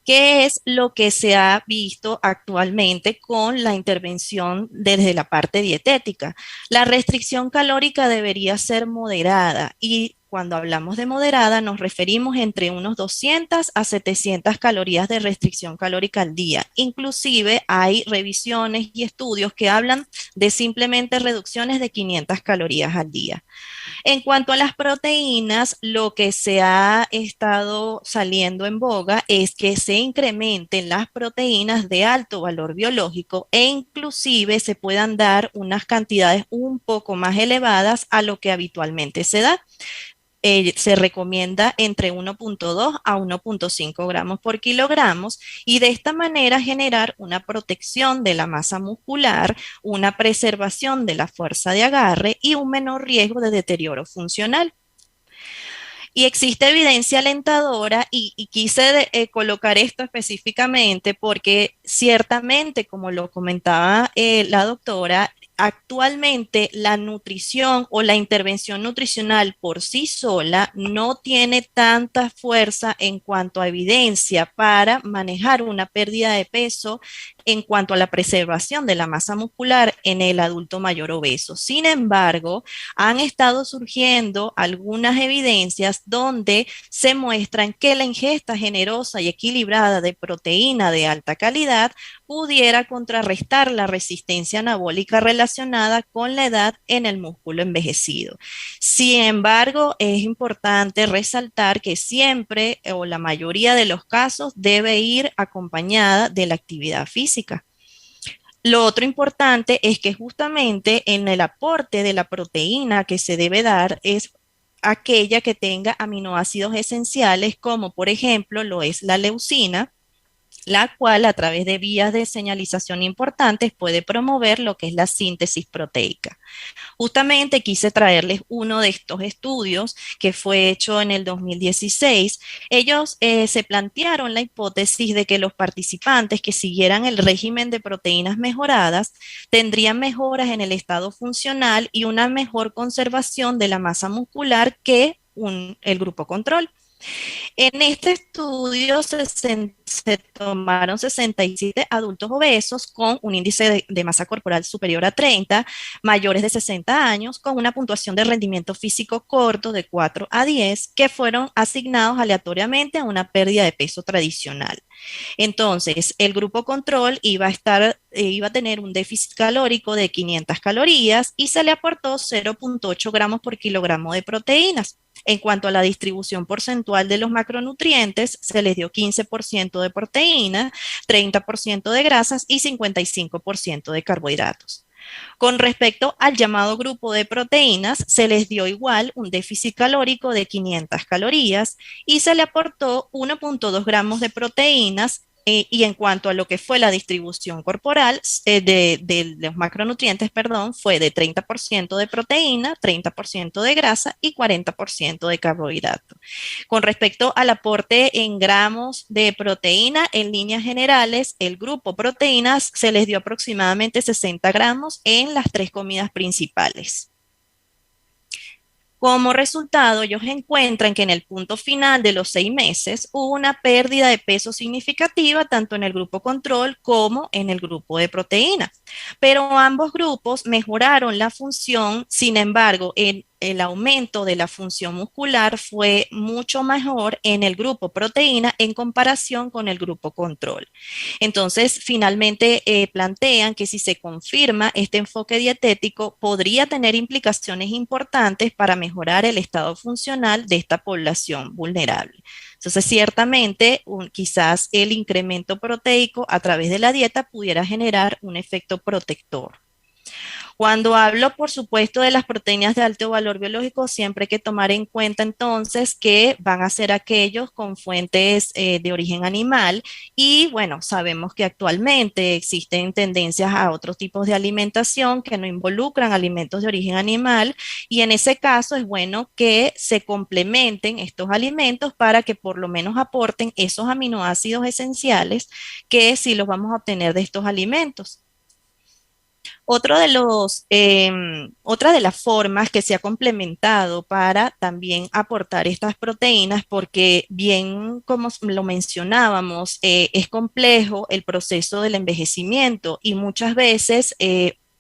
¿Qué es lo que se ha visto actualmente con la intervención desde la parte dietética? La restricción calórica debería ser moderada y cuando hablamos de moderada nos referimos entre unos 200 a 700 calorías de restricción calórica al día. Inclusive hay revisiones y estudios que hablan de simplemente reducciones de 500 calorías al día. En cuanto a las proteínas, lo que se ha estado saliendo en boga es que se incrementen las proteínas de alto valor biológico e inclusive se puedan dar unas cantidades un poco más elevadas a lo que habitualmente se da. se recomienda entre 1.2 a 1.5 gramos por kilogramos y de esta manera generar una protección de la masa muscular, una preservación de la fuerza de agarre y un menor riesgo de deterioro funcional. Y existe evidencia alentadora y quise colocar esto específicamente porque ciertamente, como lo comentaba la doctora, actualmente la nutrición o la intervención nutricional por sí sola no tiene tanta fuerza en cuanto a evidencia para manejar una pérdida de peso en cuanto a la preservación de la masa muscular en el adulto mayor obeso. Sin embargo, han estado surgiendo algunas evidencias donde se muestran que la ingesta generosa y equilibrada de proteína de alta calidad pudiera contrarrestar la resistencia anabólica relacionada con la edad en el músculo envejecido. Sin embargo, es importante resaltar que siempre o la mayoría de los casos debe ir acompañada de la actividad física. Lo otro importante es que justamente en el aporte de la proteína que se debe dar es aquella que tenga aminoácidos esenciales, como por ejemplo lo es la leucina, la cual a través de vías de señalización importantes puede promover lo que es la síntesis proteica. Justamente quise traerles uno de estos estudios que fue hecho en el 2016. Ellos se plantearon la hipótesis de que los participantes que siguieran el régimen de proteínas mejoradas tendrían mejoras en el estado funcional y una mejor conservación de la masa muscular que el grupo control. En este estudio se tomaron 67 adultos obesos con un índice de masa corporal superior a 30, mayores de 60 años, con una puntuación de rendimiento físico corto de 4 a 10, que fueron asignados aleatoriamente a una pérdida de peso tradicional. Entonces, el grupo control iba a tener un déficit calórico de 500 calorías y se le aportó 0.8 gramos por kilogramo de proteínas. En cuanto a la distribución porcentual de los macronutrientes, se les dio 15% de proteína, 30% de grasas y 55% de carbohidratos. Con respecto al llamado grupo de proteínas, se les dio igual un déficit calórico de 500 calorías y se le aportó 1.2 gramos de proteínas. Y en cuanto a lo que fue la distribución corporal de los macronutrientes, perdón, fue de 30% de proteína, 30% de grasa y 40% de carbohidrato. Con respecto al aporte en gramos de proteína, en líneas generales, el grupo proteínas se les dio aproximadamente 60 gramos en las 3 comidas principales. Como resultado, ellos encuentran que en el punto final de los 6 meses hubo una pérdida de peso significativa tanto en el grupo control como en el grupo de proteína. Pero ambos grupos mejoraron la función, sin embargo, el aumento de la función muscular fue mucho mejor en el grupo proteína en comparación con el grupo control. Entonces, finalmente plantean que si se confirma este enfoque dietético, podría tener implicaciones importantes para mejorar el estado funcional de esta población vulnerable. Entonces, ciertamente, quizás el incremento proteico a través de la dieta pudiera generar un efecto protector. Cuando hablo, por supuesto, de las proteínas de alto valor biológico, siempre hay que tomar en cuenta entonces que van a ser aquellos con fuentes de origen animal y bueno, sabemos que actualmente existen tendencias a otros tipos de alimentación que no involucran alimentos de origen animal y en ese caso es bueno que se complementen estos alimentos para que por lo menos aporten esos aminoácidos esenciales que sí los vamos a obtener de estos alimentos. Otra de las formas que se ha complementado para también aportar estas proteínas, porque bien como lo mencionábamos, es complejo el proceso del envejecimiento y muchas veces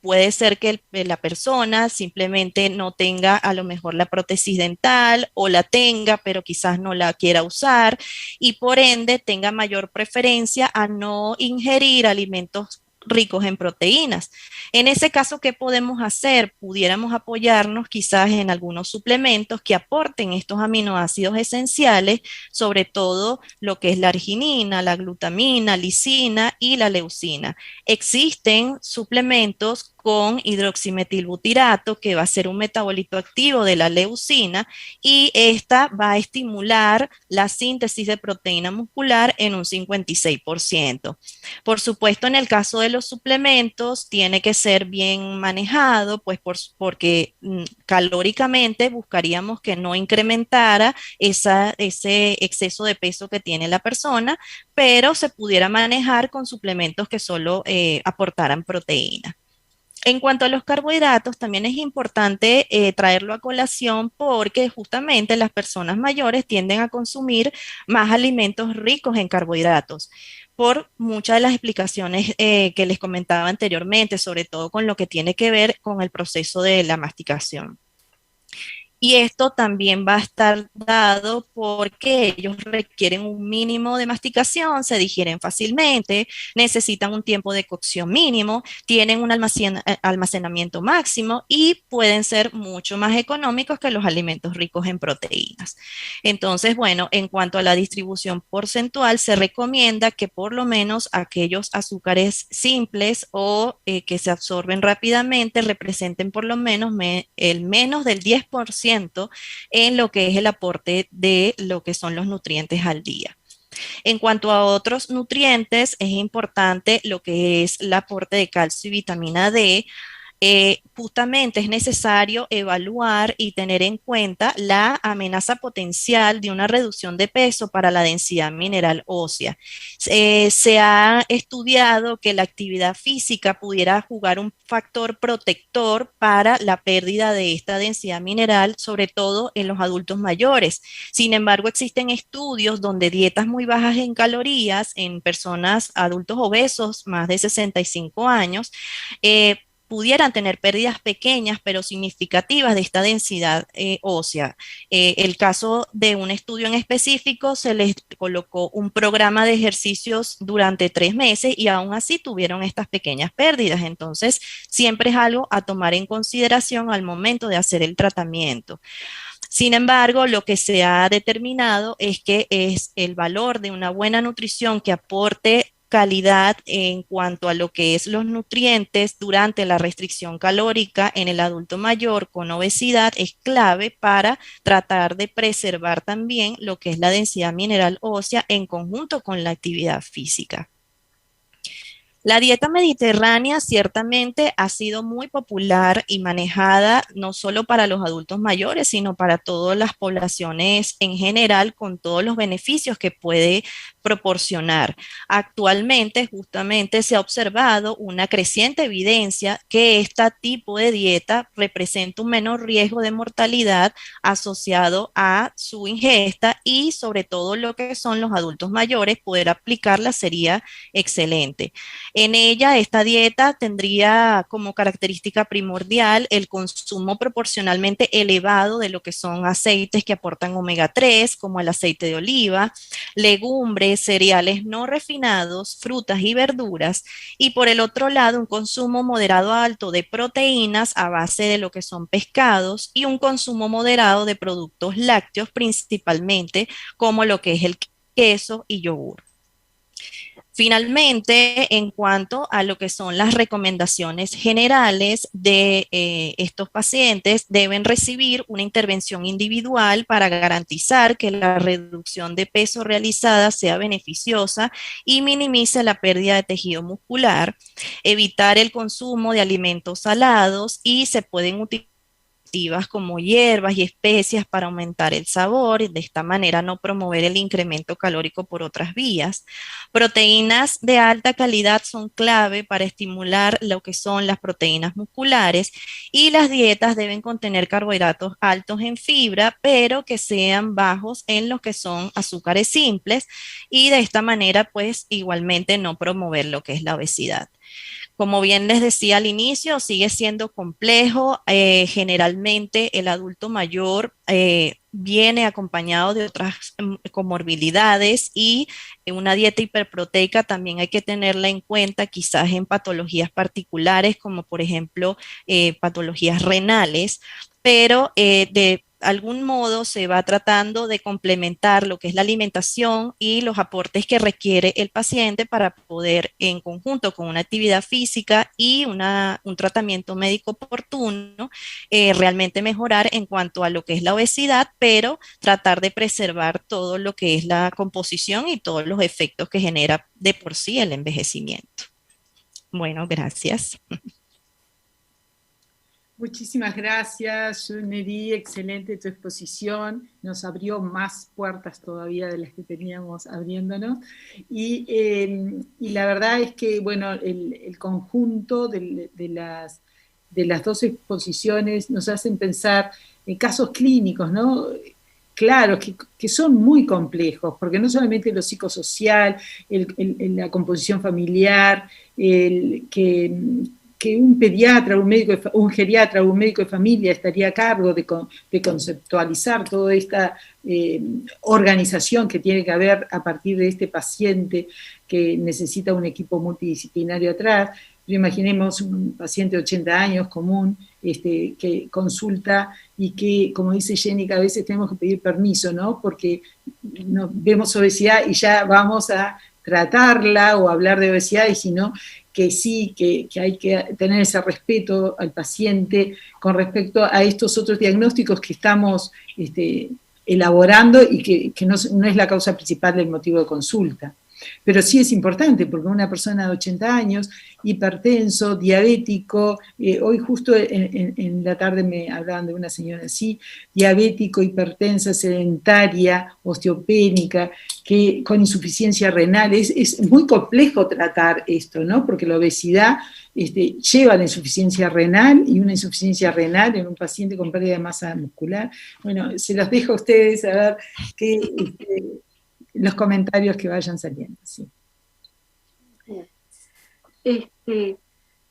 puede ser que la persona simplemente no tenga a lo mejor la prótesis dental o la tenga, pero quizás no la quiera usar y por ende tenga mayor preferencia a no ingerir alimentos ricos en proteínas. En ese caso, ¿qué podemos hacer? Pudiéramos apoyarnos quizás en algunos suplementos que aporten estos aminoácidos esenciales, sobre todo lo que es la arginina, la glutamina, lisina y la leucina. Existen suplementos con hidroximetilbutirato, que va a ser un metabolito activo de la leucina, y esta va a estimular la síntesis de proteína muscular en un 56%. Por supuesto, en el caso de los suplementos, tiene que ser bien manejado, pues porque calóricamente buscaríamos que no incrementara ese exceso de peso que tiene la persona, pero se pudiera manejar con suplementos que solo aportaran proteína. En cuanto a los carbohidratos, también es importante traerlo a colación porque justamente las personas mayores tienden a consumir más alimentos ricos en carbohidratos por muchas de las explicaciones que les comentaba anteriormente, sobre todo con lo que tiene que ver con el proceso de la masticación. Y esto también va a estar dado porque ellos requieren un mínimo de masticación, se digieren fácilmente, necesitan un tiempo de cocción mínimo, tienen un almacenamiento máximo y pueden ser mucho más económicos que los alimentos ricos en proteínas. Entonces, bueno, en cuanto a la distribución porcentual, se recomienda que por lo menos aquellos azúcares simples o que se absorben rápidamente representen por lo menos el menos del 10% en lo que es el aporte de lo que son los nutrientes al día. En cuanto a otros nutrientes, es importante lo que es el aporte de calcio y vitamina D. Justamente es necesario evaluar y tener en cuenta la amenaza potencial de una reducción de peso para la densidad mineral ósea. Se ha estudiado que la actividad física pudiera jugar un factor protector para la pérdida de esta densidad mineral, sobre todo en los adultos mayores. Sin embargo, existen estudios donde dietas muy bajas en calorías en personas adultos obesos, más de 65 años, pudieran tener pérdidas pequeñas pero significativas de esta densidad ósea. El caso de un estudio en específico, se les colocó un programa de ejercicios durante 3 meses y aún así tuvieron estas pequeñas pérdidas. Entonces, siempre es algo a tomar en consideración al momento de hacer el tratamiento. Sin embargo, lo que se ha determinado es que es el valor de una buena nutrición que aporte calidad en cuanto a lo que es los nutrientes durante la restricción calórica en el adulto mayor con obesidad es clave para tratar de preservar también lo que es la densidad mineral ósea en conjunto con la actividad física. La dieta mediterránea ciertamente ha sido muy popular y manejada no solo para los adultos mayores, sino para todas las poblaciones en general, con todos los beneficios que puede proporcionar. Actualmente, justamente, se ha observado una creciente evidencia que este tipo de dieta representa un menor riesgo de mortalidad asociado a su ingesta y sobre todo lo que son los adultos mayores, poder aplicarla sería excelente. En ella, esta dieta tendría como característica primordial el consumo proporcionalmente elevado de lo que son aceites que aportan omega 3, como el aceite de oliva, legumbres, cereales no refinados, frutas y verduras, y por el otro lado, un consumo moderado a alto de proteínas a base de lo que son pescados y un consumo moderado de productos lácteos, principalmente como lo que es el queso y yogur. Finalmente, en cuanto a lo que son las recomendaciones generales de estos pacientes, deben recibir una intervención individual para garantizar que la reducción de peso realizada sea beneficiosa y minimice la pérdida de tejido muscular, evitar el consumo de alimentos salados y se pueden utilizar como hierbas y especias para aumentar el sabor y de esta manera no promover el incremento calórico por otras vías. Proteínas de alta calidad son clave para estimular lo que son las proteínas musculares y las dietas deben contener carbohidratos altos en fibra, pero que sean bajos en lo que son azúcares simples y de esta manera pues igualmente no promover lo que es la obesidad. Como bien les decía al inicio, sigue siendo complejo. Generalmente el adulto mayor viene acompañado de otras comorbilidades y una dieta hiperproteica también hay que tenerla en cuenta quizás en patologías particulares como por ejemplo patologías renales, pero algún modo se va tratando de complementar lo que es la alimentación y los aportes que requiere el paciente para poder, en conjunto con una actividad física y un tratamiento médico oportuno, realmente mejorar en cuanto a lo que es la obesidad, pero tratar de preservar todo lo que es la composición y todos los efectos que genera de por sí el envejecimiento. Bueno, gracias. Muchísimas gracias, Neri, excelente tu exposición, nos abrió más puertas todavía de las que teníamos abriéndonos, y la verdad es que, bueno, el conjunto de las dos exposiciones nos hacen pensar en casos clínicos, ¿no? Claro, que son muy complejos, porque no solamente lo psicosocial, la composición familiar, que un pediatra, un geriatra o un médico de familia estaría a cargo de conceptualizar toda esta organización que tiene que haber a partir de este paciente que necesita un equipo multidisciplinario atrás. Imaginemos un paciente de 80 años común que consulta y que, como dice Jenny, a veces tenemos que pedir permiso, ¿no? Porque vemos obesidad y ya vamos a tratarla o hablar de obesidad, y sino que sí, que hay que tener ese respeto al paciente con respecto a estos otros diagnósticos que estamos elaborando y que no es la causa principal del motivo de consulta. Pero sí es importante, porque una persona de 80 años, hipertenso, diabético, hoy justo en la tarde me hablaban de una señora así, diabético, hipertensa, sedentaria, osteopénica, que con insuficiencia renal, es muy complejo tratar esto, ¿no? Porque la obesidad lleva a la insuficiencia renal, y una insuficiencia renal en un paciente con pérdida de masa muscular. Bueno, se los dejo a ustedes a ver qué... los comentarios que vayan saliendo, sí.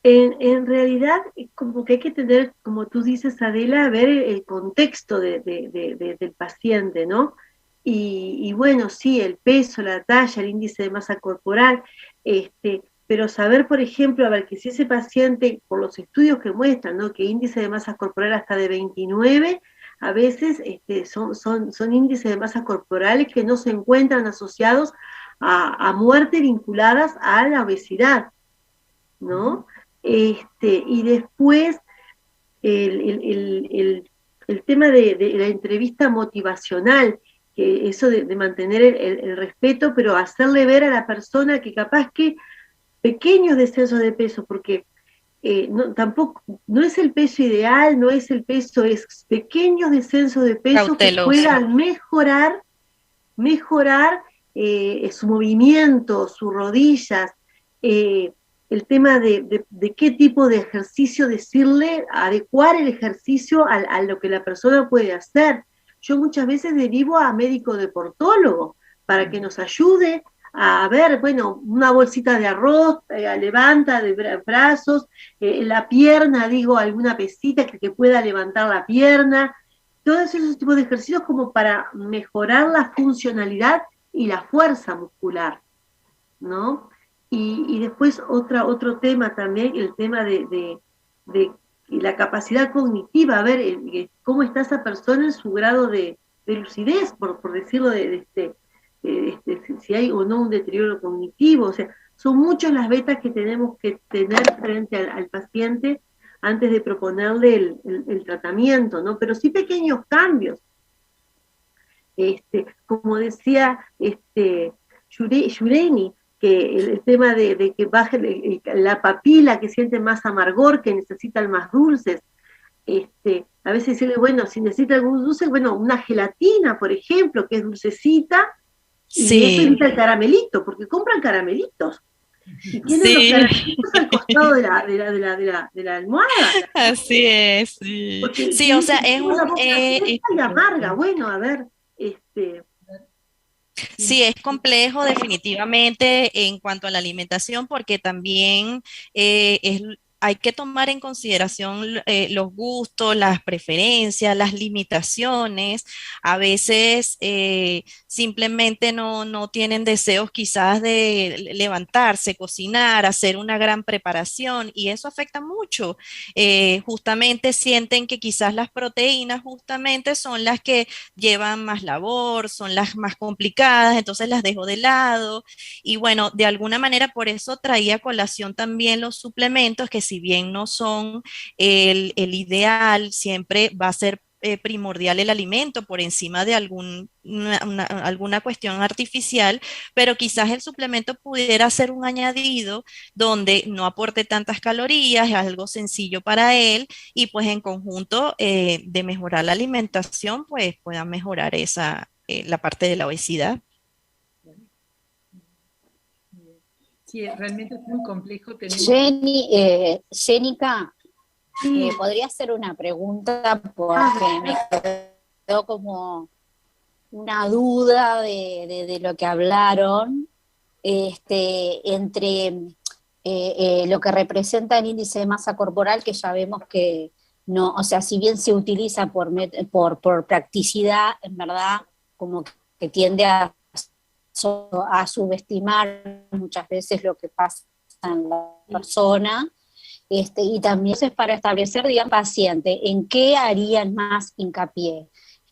En realidad, como que hay que tener, como tú dices, Adela, ver el contexto del paciente, ¿no? Y bueno, sí, el peso, la talla, el índice de masa corporal, pero saber, por ejemplo, a ver, que si ese paciente, por los estudios que muestran, ¿no? Que índice de masa corporal hasta de 29, a veces son índices de masa corporales que no se encuentran asociados a muerte vinculadas a la obesidad, ¿no? Y después el tema de la entrevista motivacional, que eso de mantener el respeto, pero hacerle ver a la persona que capaz que pequeños descensos de peso, porque tampoco, no es el peso ideal, no es el peso, es pequeños descensos de peso cauteloso, que puedan mejorar su movimiento, sus rodillas, el tema de qué tipo de ejercicio decirle, adecuar el ejercicio a lo que la persona puede hacer. Yo muchas veces derivo a médico deportólogo para que nos ayude a ver, bueno, una bolsita de arroz, levanta de brazos, la pierna, digo, alguna pesita que pueda levantar la pierna, todos esos tipos de ejercicios como para mejorar la funcionalidad y la fuerza muscular, ¿no? Y después otro tema también, el tema de la capacidad cognitiva, a ver cómo está esa persona en su grado de lucidez, por decirlo si hay o no un deterioro cognitivo. O sea, son muchas las betas que tenemos que tener frente al paciente antes de proponerle el tratamiento, ¿no? Pero sí pequeños cambios. Como decía Yureni, que el tema de que baje la papila, que siente más amargor, que necesitan más dulces. A veces decirle, bueno, si necesita algún dulce, bueno, una gelatina, por ejemplo, que es dulcecita, sí. Y eso evita el caramelito, porque compran caramelitos. Y tienen los caramelitos al costado de la almohada. Así es, sí. Porque sí, o sea, es un... y amarga, bueno, a ver, Sí, es complejo definitivamente en cuanto a la alimentación, porque también hay que tomar en consideración los gustos, las preferencias, las limitaciones. A veces simplemente no tienen deseos quizás de levantarse, cocinar, hacer una gran preparación y eso afecta mucho. Justamente sienten que quizás las proteínas justamente son las que llevan más labor, son las más complicadas, entonces las dejo de lado. Y bueno, de alguna manera por eso traía a colación también los suplementos, que si bien no son el ideal, siempre va a ser primordial el alimento por encima de alguna cuestión artificial, pero quizás el suplemento pudiera ser un añadido donde no aporte tantas calorías, es algo sencillo para él y pues en conjunto de mejorar la alimentación, pues pueda mejorar la parte de la obesidad. Sí, realmente es muy complejo. Jenica, ¿podría hacer una pregunta? Porque me quedó como una duda de lo que hablaron, entre lo que representa el índice de masa corporal, que ya vemos que no, o sea, si bien se utiliza por practicidad, en verdad, como que tiende a subestimar muchas veces lo que pasa en la persona, y también es para establecer, digamos, paciente, ¿en qué harían más hincapié?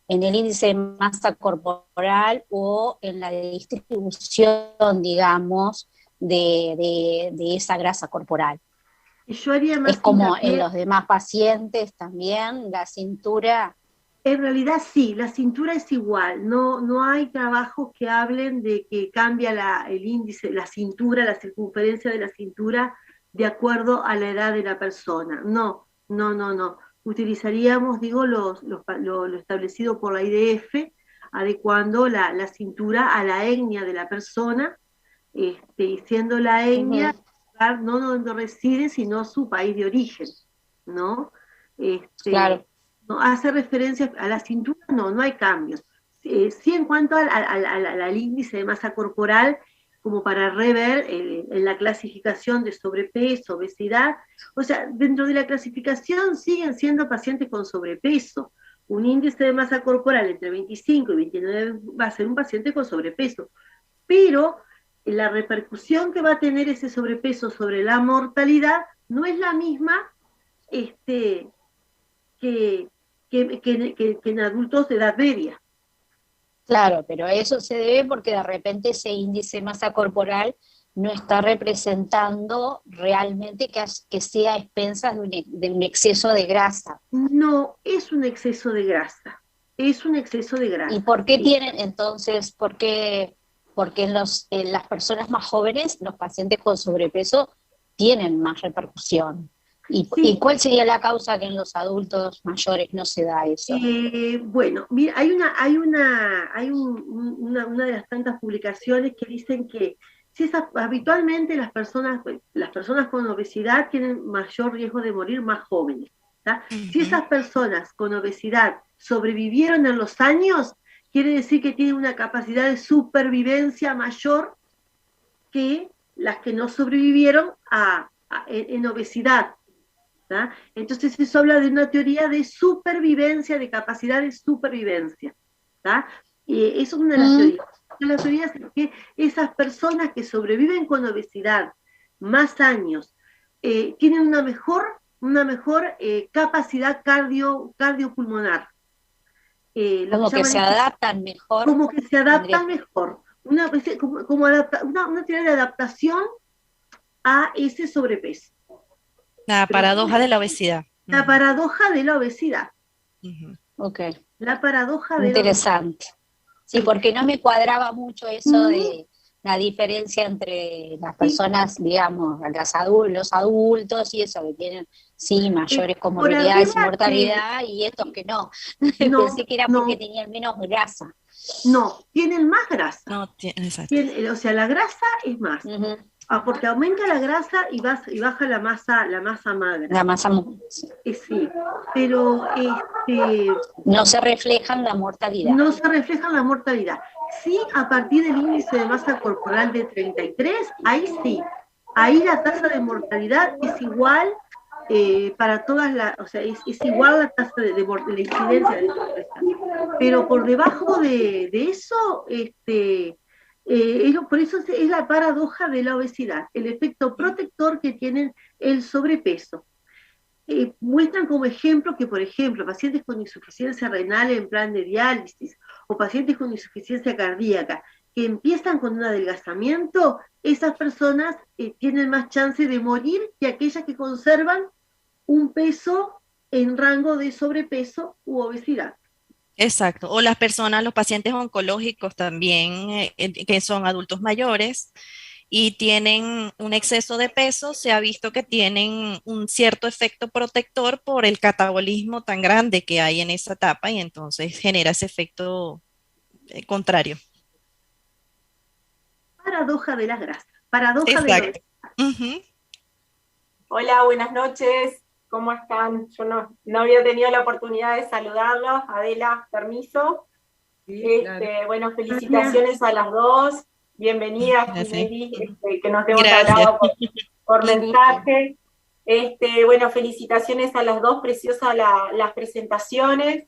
¿En el índice de masa corporal o en la distribución, digamos, de esa grasa corporal? Yo haría más es como hincapié, en los demás pacientes también, la cintura. En realidad sí, la cintura es igual, no hay trabajos que hablen de que cambia el índice, la cintura, la circunferencia de la cintura de acuerdo a la edad de la persona. No. Utilizaríamos, digo, lo establecido por la IDF, adecuando la cintura a la etnia de la persona, y siendo la etnia, no donde reside, sino su país de origen, ¿no? Claro. No hace referencia a la cintura, no hay cambios. Sí, en cuanto al índice de masa corporal, como para rever en la clasificación de sobrepeso, obesidad, o sea, dentro de la clasificación siguen siendo pacientes con sobrepeso. Un índice de masa corporal entre 25 y 29 va a ser un paciente con sobrepeso, pero la repercusión que va a tener ese sobrepeso sobre la mortalidad no es la misma que en adultos de edad media. Claro, pero eso se debe porque de repente ese índice de masa corporal no está representando realmente que sea a expensas de un exceso de grasa. No, es un exceso de grasa. Es un exceso de grasa. ¿Y por qué tienen entonces, porque en las personas más jóvenes, los pacientes con sobrepeso tienen más repercusión? ¿Y cuál sería la causa que en los adultos mayores no se da eso? Bueno, mira, hay una de las tantas publicaciones que dicen que habitualmente las personas con obesidad tienen mayor riesgo de morir más jóvenes. Si esas personas con obesidad sobrevivieron en los años, quiere decir que tienen una capacidad de supervivencia mayor que las que no sobrevivieron en obesidad. ¿tá? Entonces eso habla de una teoría de supervivencia, de capacidad de supervivencia. ¿tá? Eso es una de las teorías. Una de las teorías es que esas personas que sobreviven con obesidad más años tienen una mejor capacidad cardiopulmonar. Como que se adaptan mejor. Como que se adaptan mejor. Una teoría de adaptación a ese sobrepeso. La paradoja de la obesidad. La paradoja de la obesidad. Ok. La paradoja de interesante. Sí, porque no me cuadraba mucho eso de la diferencia entre las personas, digamos, los adultos y eso, que tienen, mayores comorbilidades y mortalidad, y estos que no. Pensé que era porque tenían menos grasa. No, tienen más grasa. No, exacto. O sea, la grasa es más. Porque aumenta la grasa y baja la masa magra. La masa sí, pero no se refleja en la mortalidad. No se refleja en la mortalidad. Sí, a partir del índice de masa corporal de 33, ahí sí. Ahí la tasa de mortalidad es igual para todas las, o sea, es igual la tasa de la incidencia de esta obesidad. Pero por debajo de eso, por eso es la paradoja de la obesidad, el efecto protector que tiene el sobrepeso. Muestran como ejemplo que, por ejemplo, pacientes con insuficiencia renal en plan de diálisis o pacientes con insuficiencia cardíaca que empiezan con un adelgazamiento, esas personas tienen más chance de morir que aquellas que conservan un peso en rango de sobrepeso u obesidad. Exacto. O las personas, los pacientes oncológicos también, que son adultos mayores y tienen un exceso de peso, se ha visto que tienen un cierto efecto protector por el catabolismo tan grande que hay en esa etapa y entonces genera ese efecto contrario. Paradoja de las grasas, paradoja de la Exacto. obesidad. Hola, buenas noches. ¿Cómo están? Yo no había tenido la oportunidad de saludarlos. Adela, permiso. Sí, claro. Bueno, felicitaciones a las dos. Bienvenida, Mary, que nos hemos hablado por mensaje. Bueno, felicitaciones a las dos, preciosas las presentaciones.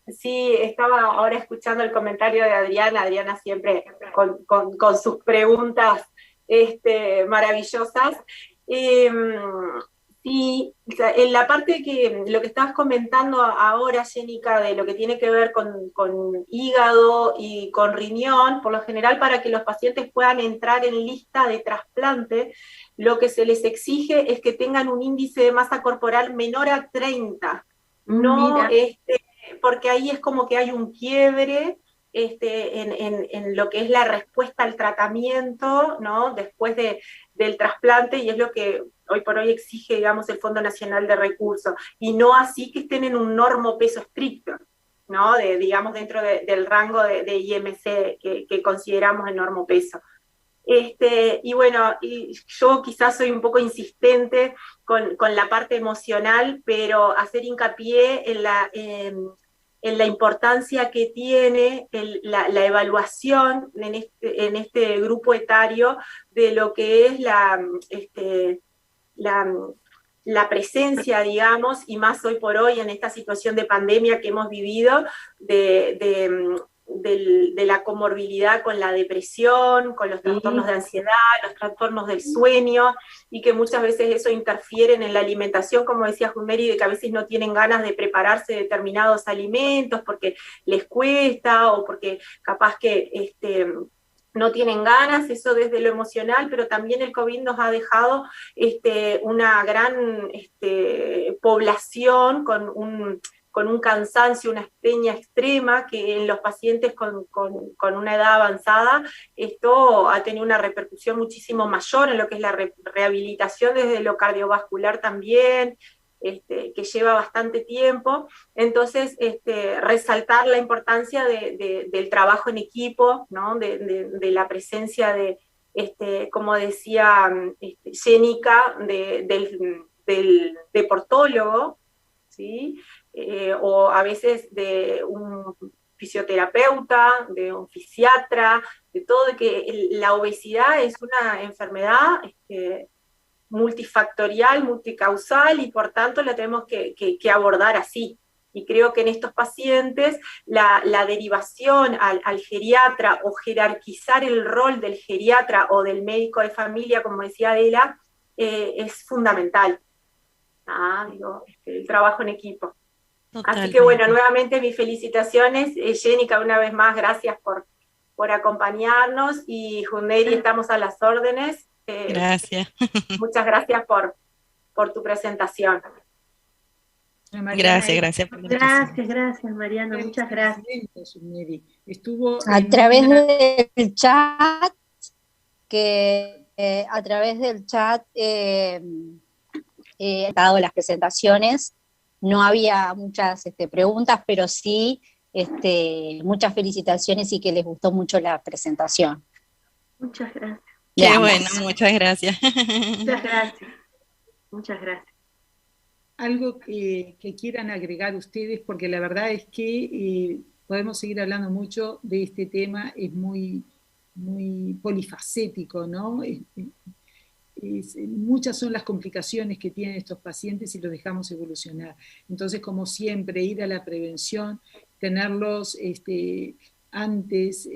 Sí, estaba ahora escuchando el comentario de Adriana siempre con sus preguntas maravillosas. Sí, en la parte que lo que estabas comentando ahora, Jenica, de lo que tiene que ver con hígado y con riñón, por lo general para que los pacientes puedan entrar en lista de trasplante, lo que se les exige es que tengan un índice de masa corporal menor a 30, no porque ahí es como que hay un quiebre en lo que es la respuesta al tratamiento, ¿no? Después del trasplante, y es lo que hoy por hoy exige, digamos, el Fondo Nacional de Recursos, y no así que estén en un normopeso estricto, ¿no? Digamos, dentro del rango de IMC que consideramos el normopeso. Y bueno, yo quizás soy un poco insistente con la parte emocional, pero hacer hincapié en la importancia que tiene la evaluación en este grupo etario de lo que es la presencia, digamos, y más hoy por hoy en esta situación de pandemia que hemos vivido, de la comorbilidad con la depresión, con los trastornos de ansiedad, los trastornos del sueño, y que muchas veces eso interfiere en la alimentación, como decía Junmeri, de que a veces no tienen ganas de prepararse determinados alimentos porque les cuesta, o porque capaz que no tienen ganas, eso desde lo emocional, pero también el COVID nos ha dejado una gran población con un cansancio, una peña extrema, que en los pacientes con una edad avanzada, esto ha tenido una repercusión muchísimo mayor en lo que es la rehabilitación desde lo cardiovascular también, que lleva bastante tiempo. Entonces, resaltar la importancia del trabajo en equipo, ¿no? de la presencia de, como decía Jenica, del deportólogo, ¿sí? O a veces de un fisioterapeuta, de un fisiatra, de todo, de que la obesidad es una enfermedad multifactorial, multicausal, y por tanto la tenemos que abordar así. Y creo que en estos pacientes la derivación al geriatra, o jerarquizar el rol del geriatra o del médico de familia, como decía Adela, es fundamental. El trabajo en equipo. Totalmente. Así que bueno, nuevamente mis felicitaciones, Jenica, una vez más, gracias por acompañarnos, y Junmeri, estamos a las órdenes. Gracias. Muchas gracias por tu presentación. Gracias por la presentación. Gracias, Mariana, muchas gracias. Estuvo a través del chat, dado las presentaciones, no había muchas preguntas, pero sí muchas felicitaciones y que les gustó mucho la presentación. Muchas gracias. Qué bueno, muchas gracias. Muchas gracias. Muchas gracias. Algo que quieran agregar ustedes, porque la verdad es que podemos seguir hablando mucho de este tema, es muy, muy polifacético, ¿no? muchas son las complicaciones que tienen estos pacientes y los dejamos evolucionar. Entonces, como siempre, ir a la prevención, tenerlos antes,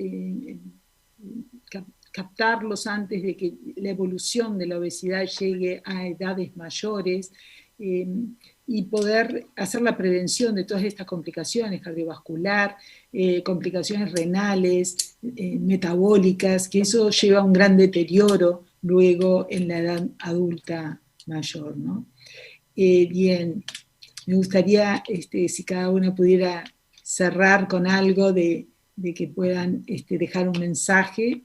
captarlos antes de que la evolución de la obesidad llegue a edades mayores, y poder hacer la prevención de todas estas complicaciones cardiovascular, complicaciones renales, metabólicas, que eso lleva a un gran deterioro luego en la edad adulta mayor, ¿no? Bien, me gustaría si cada uno pudiera cerrar con algo de que puedan dejar un mensaje.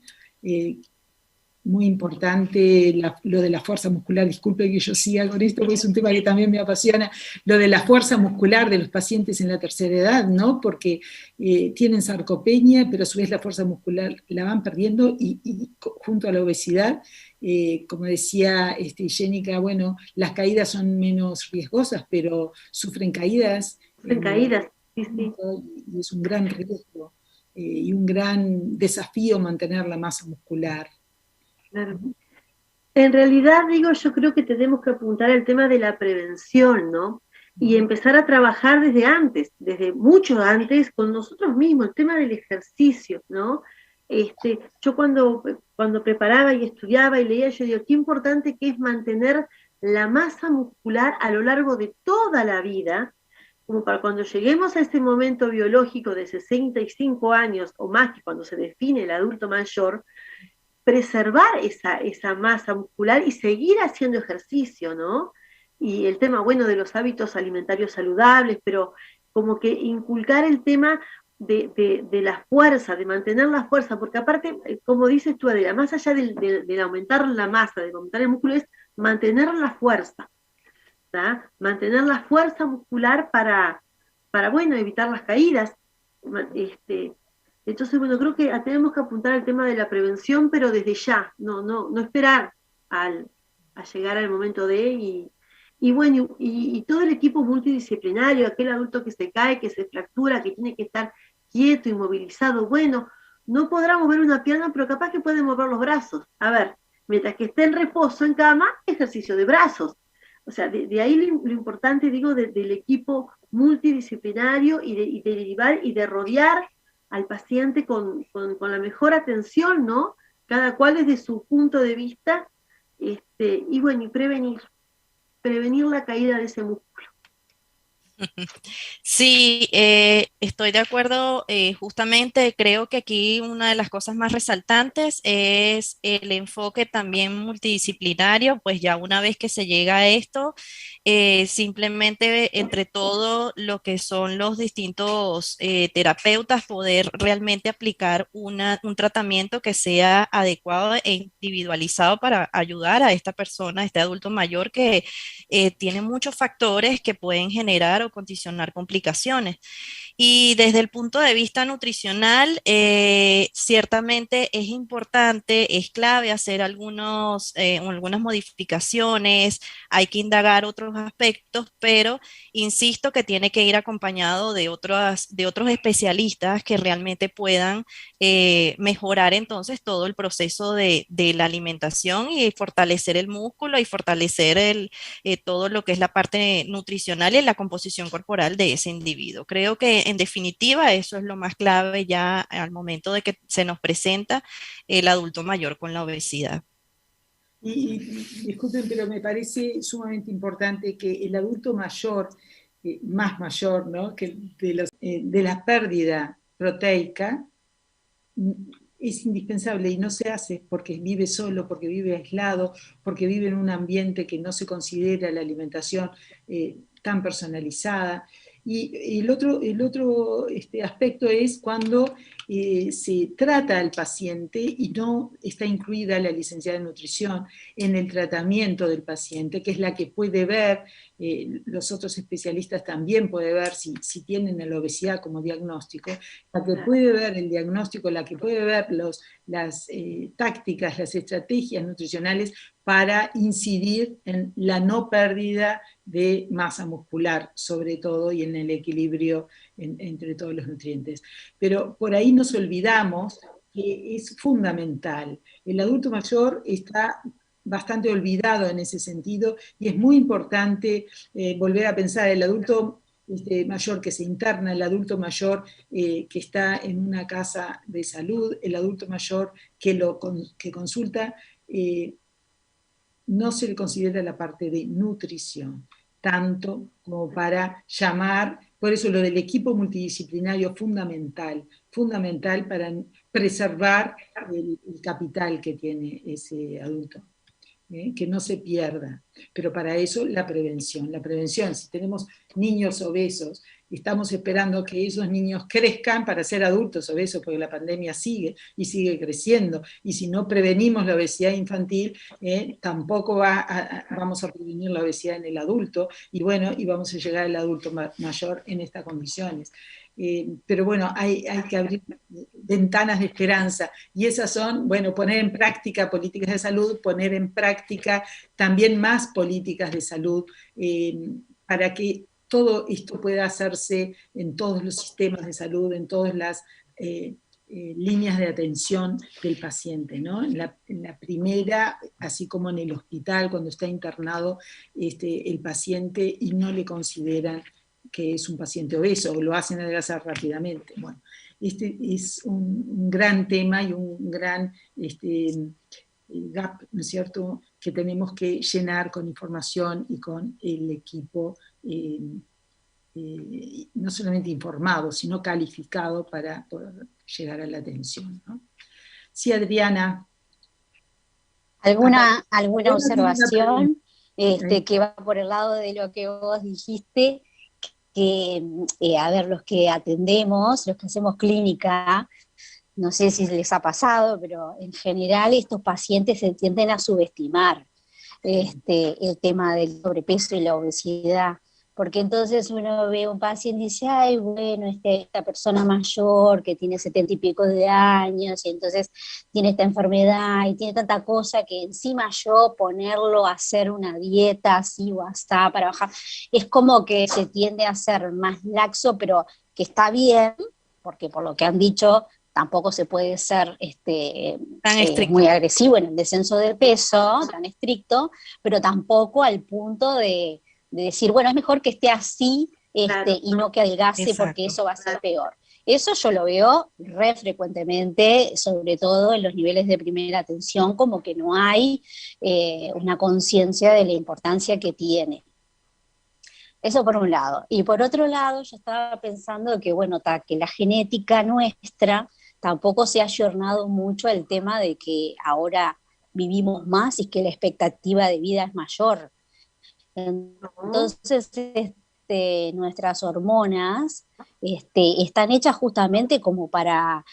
Muy importante lo de la fuerza muscular, disculpe que yo siga con esto, porque es un tema que también me apasiona, lo de la fuerza muscular de los pacientes en la tercera edad, ¿no? Porque tienen sarcopenia, pero a su vez la fuerza muscular la van perdiendo, y junto a la obesidad, como decía Jenica, bueno, las caídas son menos riesgosas, pero sufren caídas. Sufren caídas, sí, sí. Y es un gran riesgo y un gran desafío mantener la masa muscular. Claro. En realidad, digo, yo creo que tenemos que apuntar al tema de la prevención, ¿no? Y empezar a trabajar desde antes, desde mucho antes, con nosotros mismos, el tema del ejercicio, ¿no? Yo cuando preparaba y estudiaba y leía, yo digo, qué importante que es mantener la masa muscular a lo largo de toda la vida, como para cuando lleguemos a ese momento biológico de 65 años o más, que cuando se define el adulto mayor, preservar esa masa muscular y seguir haciendo ejercicio, ¿no? Y el tema, bueno, de los hábitos alimentarios saludables, pero como que inculcar el tema de la fuerza, de mantener la fuerza, porque aparte, como dices tú, Adela, más allá de aumentar la masa, de aumentar el músculo, es mantener la fuerza, ¿tá? Mantener la fuerza muscular para bueno, evitar las caídas. Entonces, bueno, creo que tenemos que apuntar al tema de la prevención, pero desde ya, no esperar a llegar al momento y bueno, y todo el equipo multidisciplinario, aquel adulto que se cae, que se fractura, que tiene que estar quieto, inmovilizado, bueno, no podrá mover una pierna, pero capaz que puede mover los brazos. A ver, mientras que esté en reposo en cama, ejercicio de brazos. O sea, de ahí lo importante, digo, del equipo multidisciplinario y de derivar y de rodear al paciente con la mejor atención, ¿no? Cada cual desde su punto de vista, y bueno, y prevenir la caída de ese músculo. Sí, estoy de acuerdo, justamente creo que aquí una de las cosas más resaltantes es el enfoque también multidisciplinario, pues ya una vez que se llega a esto, simplemente entre todo lo que son los distintos terapeutas, poder realmente aplicar un tratamiento que sea adecuado e individualizado para ayudar a esta persona, a este adulto mayor que tiene muchos factores que pueden generar o condicionar complicaciones. Y desde el punto de vista nutricional, ciertamente es importante, es clave hacer algunas modificaciones, hay que indagar otros aspectos, pero insisto que tiene que ir acompañado de otros especialistas que realmente puedan mejorar entonces todo el proceso de la alimentación y fortalecer el músculo y fortalecer todo lo que es la parte nutricional y la composición corporal de ese individuo. Creo que en definitiva eso es lo más clave ya al momento de que se nos presenta el adulto mayor con la obesidad. Y disculpen, pero me parece sumamente importante que el adulto mayor, más mayor, ¿no? Que de la pérdida proteica, es indispensable y no se hace porque vive solo, porque vive aislado, porque vive en un ambiente que no se considera la alimentación tan personalizada. Y el otro aspecto es cuando se trata al paciente y no está incluida la licenciada en nutrición en el tratamiento del paciente, que es la que puede ver, los otros especialistas también pueden ver si tienen la obesidad como diagnóstico, la que puede ver el diagnóstico, la que puede ver las tácticas, las estrategias nutricionales para incidir en la no pérdida de masa muscular, sobre todo, y en el equilibrio entre todos los nutrientes. Pero por ahí nos olvidamos que es fundamental. El adulto mayor está bastante olvidado en ese sentido, y es muy importante volver a pensar el adulto mayor que se interna, el adulto mayor que está en una casa de salud, el adulto mayor que consulta, no se le considera la parte de nutrición, tanto como para llamar, por eso lo del equipo multidisciplinario fundamental para preservar el capital que tiene ese adulto. Que no se pierda, pero para eso la prevención, si tenemos niños obesos, estamos esperando que esos niños crezcan para ser adultos obesos, porque la pandemia sigue y sigue creciendo, y si no prevenimos la obesidad infantil, tampoco vamos a prevenir la obesidad en el adulto, y bueno, y vamos a llegar al adulto mayor en estas condiciones. Pero bueno, hay que abrir ventanas de esperanza, y esas son, bueno, poner en práctica políticas de salud, poner en práctica también más políticas de salud, para que todo esto pueda hacerse en todos los sistemas de salud, en todas las líneas de atención del paciente, ¿no? En la primera, así como en el hospital, cuando está internado el paciente y no le consideran que es un paciente obeso, o lo hacen adelgazar rápidamente. Bueno, este es un gran tema y un gran gap, ¿no es cierto?, que tenemos que llenar con información y con el equipo, no solamente informado, sino calificado para poder llegar a la atención, ¿no? Sí, Adriana. ¿Alguna observación que va por el lado de lo que vos dijiste? Que, a ver, los que atendemos, los que hacemos clínica, no sé si les ha pasado, pero en general estos pacientes se tienden a subestimar el tema del sobrepeso y la obesidad, porque entonces uno ve un paciente y dice, ay, bueno, esta persona mayor que tiene 70 y pico de años, y entonces tiene esta enfermedad y tiene tanta cosa que encima yo ponerlo a hacer una dieta así o hasta para bajar, es como que se tiende a ser más laxo, pero que está bien, porque por lo que han dicho, tampoco se puede ser muy agresivo en el descenso del peso, tan estricto, pero tampoco al punto de decir, bueno, es mejor que esté así claro, y no que adelgace. Exacto. Porque eso va a ser peor. Eso yo lo veo re frecuentemente, sobre todo en los niveles de primera atención, como que no hay una conciencia de la importancia que tiene. Eso por un lado. Y por otro lado, yo estaba pensando que, bueno, que la genética nuestra tampoco se ha ayornado mucho al tema de que ahora vivimos más y que la expectativa de vida es mayor. Entonces, nuestras hormonas están hechas justamente como para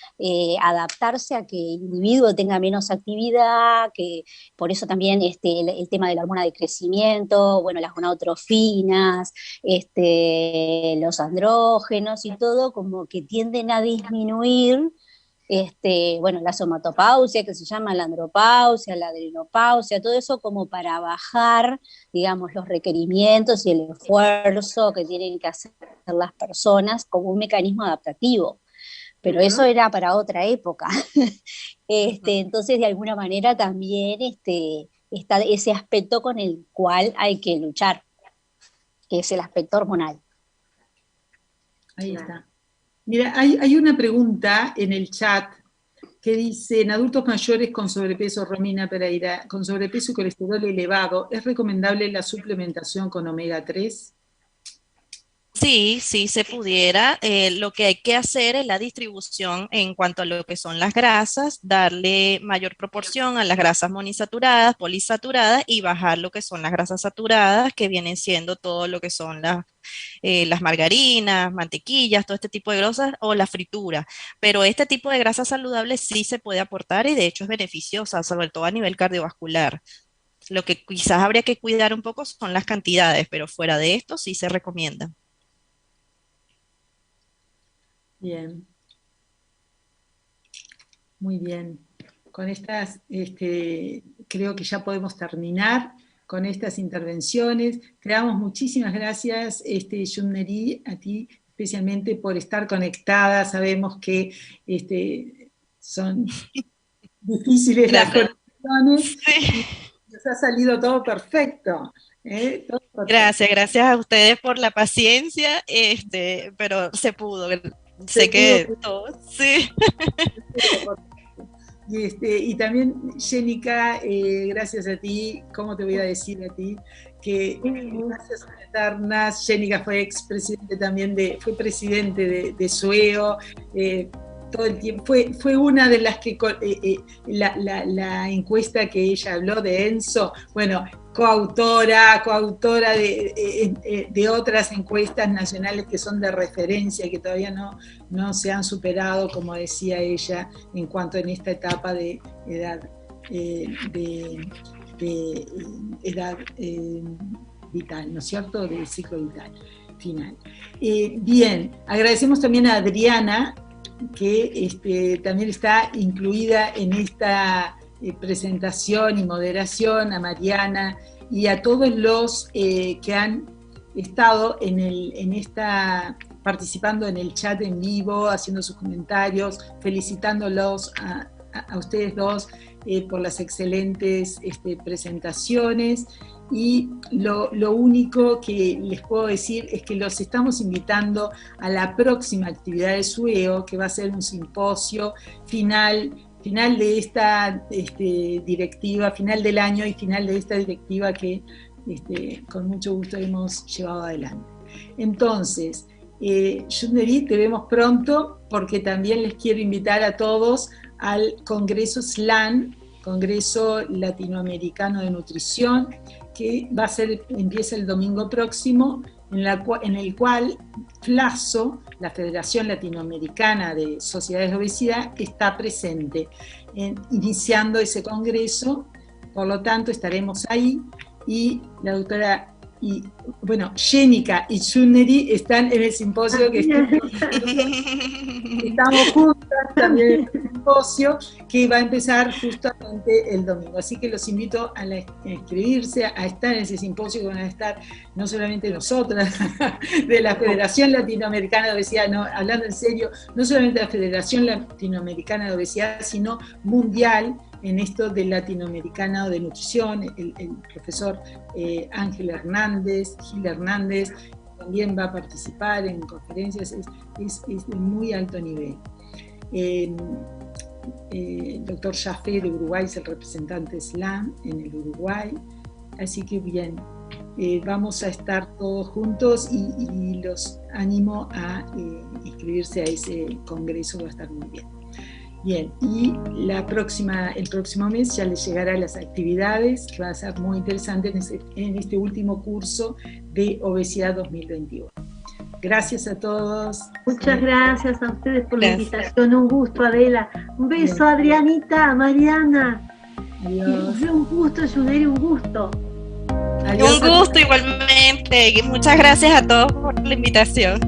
adaptarse a que el individuo tenga menos actividad, que por eso también el tema de la hormona de crecimiento, bueno, las gonadotrofinas, los andrógenos y todo, como que tienden a disminuir. Bueno, la somatopausia, que se llama la andropausia, la adrenopausia, todo eso como para bajar, digamos, los requerimientos y el esfuerzo que tienen que hacer las personas como un mecanismo adaptativo. Pero eso era para otra época. Entonces, de alguna manera también está ese aspecto con el cual hay que luchar, que es el aspecto hormonal. Ahí está. Mira, hay una pregunta en el chat que dice, en adultos mayores con sobrepeso, Romina Pereira, con sobrepeso y colesterol elevado, ¿es recomendable la suplementación con omega 3? Sí, sí se pudiera. Lo que hay que hacer es la distribución en cuanto a lo que son las grasas, darle mayor proporción a las grasas monoinsaturadas, polisaturadas y bajar lo que son las grasas saturadas, que vienen siendo todo lo que son las margarinas, mantequillas, todo este tipo de grasas o la fritura. Pero este tipo de grasas saludables sí se puede aportar y de hecho es beneficiosa, sobre todo a nivel cardiovascular. Lo que quizás habría que cuidar un poco son las cantidades, pero fuera de esto sí se recomienda. Bien. Muy bien. Con estas, creo que ya podemos terminar con estas intervenciones. Te damos muchísimas gracias, Yumneri, a ti especialmente por estar conectada. Sabemos que son difíciles las conexiones. Sí. Nos ha salido todo perfecto. Todo perfecto. Gracias a ustedes por la paciencia, pero se pudo. Sé que todos, sí. Y también, Jenica, gracias a ti, ¿cómo te voy a decir a ti? Que gracias eternas, Jenica fue también fue presidente de SUEO, todo el tiempo, fue una de las que, la encuesta que ella habló de ENSO, bueno, coautora de otras encuestas nacionales que son de referencia, que todavía no se han superado, como decía ella, en cuanto en esta etapa de edad, edad vital, ¿no es cierto?, del ciclo vital final. Bien, agradecemos también a Adriana, que también está incluida en esta presentación y moderación, a Mariana y a todos los que han estado participando en el chat en vivo, haciendo sus comentarios, felicitándolos a ustedes dos por las excelentes presentaciones. Y lo único que les puedo decir es que los estamos invitando a la próxima actividad de SUEO, que va a ser un simposio final de esta directiva, final del año y final de esta directiva que con mucho gusto hemos llevado adelante. Entonces, Yunderi, te vemos pronto, porque también les quiero invitar a todos al Congreso SLAN, Congreso Latinoamericano de Nutrición, que empieza el domingo próximo, en el cual FLASO, la Federación Latinoamericana de Sociedades de Obesidad, está presente, iniciando ese congreso. Por lo tanto, estaremos ahí, y la doctora, Jenica y Yunderi están en el simposio que estamos juntas también en el simposio, que va a empezar justamente el domingo. Así que los invito a inscribirse, a estar en ese simposio, que van a estar no solamente nosotras, de la Federación Latinoamericana de Obesidad, no, hablando en serio, no solamente de la Federación Latinoamericana de Obesidad, sino mundial, en esto del latinoamericano de nutrición, el profesor Ángel Hernández, Gil Hernández, también va a participar en conferencias, es de muy alto nivel. El doctor Jafé de Uruguay es el representante SLAM en el Uruguay, así que bien, vamos a estar todos juntos y los animo a inscribirse a ese congreso, va a estar muy bien. Bien, y el próximo mes ya les llegarán las actividades, que va a ser muy interesante en este último curso de Obesidad 2021. Gracias a todos. Muchas gracias a ustedes por la invitación, un gusto, Adela. Un beso, Adrianita, Mariana. Adiós. Un gusto, Yunderi, un gusto. Adiós. Un gusto igualmente. Muchas gracias a todos por la invitación.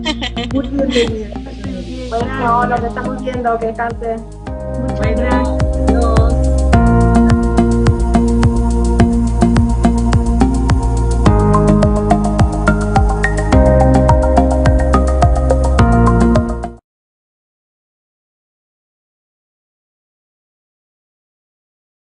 Muy bienvenido. Bueno, lo que estamos viendo, que cante. Muchas gracias.